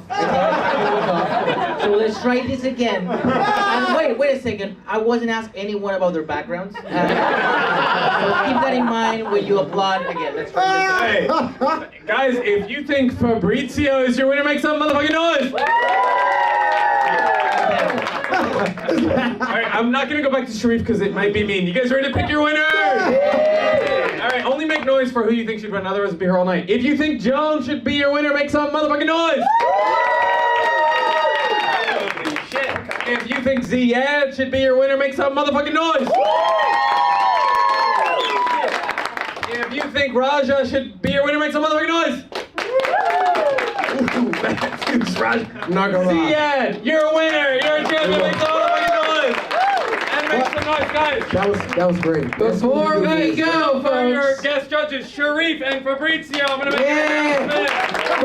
So let's try this again. And wait a second. I wasn't asked anyone about their backgrounds. So keep that in mind when you applaud again. Let's try this again. Hey, guys, if you think Fabrizio is your winner, make some motherfucking noise. Alright, I'm not gonna go back to Sharief because it might be mean. You guys ready to pick your winner? Alright, only make noise for who you think should win, otherwise we'll be here all night. If you think Joan should be your winner, make some motherfucking noise! Holy shit. If you think Ziad should be your winner, make some motherfucking noise! If you think Raja should be your winner, make some motherfucking noise! Ooh, bad news, Raja. I'm not gonna lie. Ziad, you're a winner! You're a champion! Make some motherfucking noise! And make some noise, guys! That was great. Before we go, For your folks. guest judges, Sharief and Fabrizio, I'm gonna make an announcement.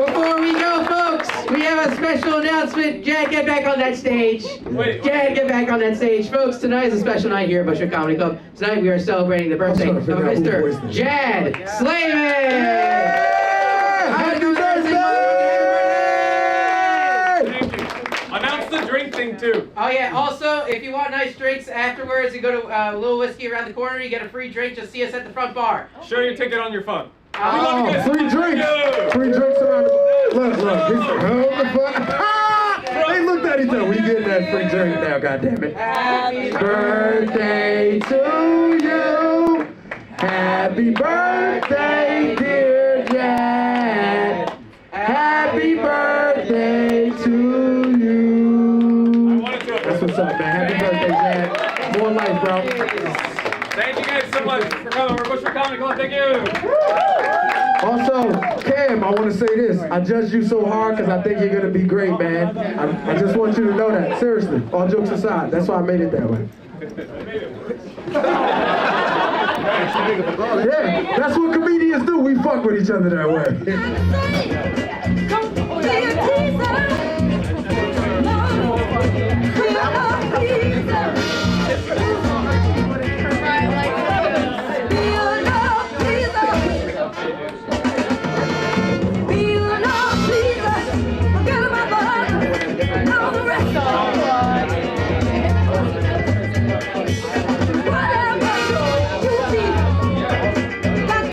Before we go, folks, we have a special announcement. Jad, get back on that stage. Wait. Jad, get back on that stage. Folks, tonight is a special night here at Bushwick Comedy Club. Tonight we are celebrating the birthday of Mr. Jad Slay. Happy birthday! Thank you. Announce the drink thing too. Oh yeah, also, if you want nice drinks afterwards, you go to Little Whiskey around the corner, you get a free drink, just see us at the front bar. Show your ticket on your phone. Oh, free drinks! Free drinks around the... Look, hold the fuck... They looked at each other. We getting that free drink now, goddammit. Happy birthday to you. Happy birthday, dear Jad. Happy birthday to you. That's what's up, man. Happy birthday, Jad. More life, bro. Thank you guys so much for coming. We're Bushwick Comedy Club. Thank you. Also, Cam, I want to say this. I judged you so hard because I think you're going to be great, man. I just want you to know that. Seriously, all jokes aside. That's why I made it that way. Yeah, that's what comedians do. We fuck with each other that way. Come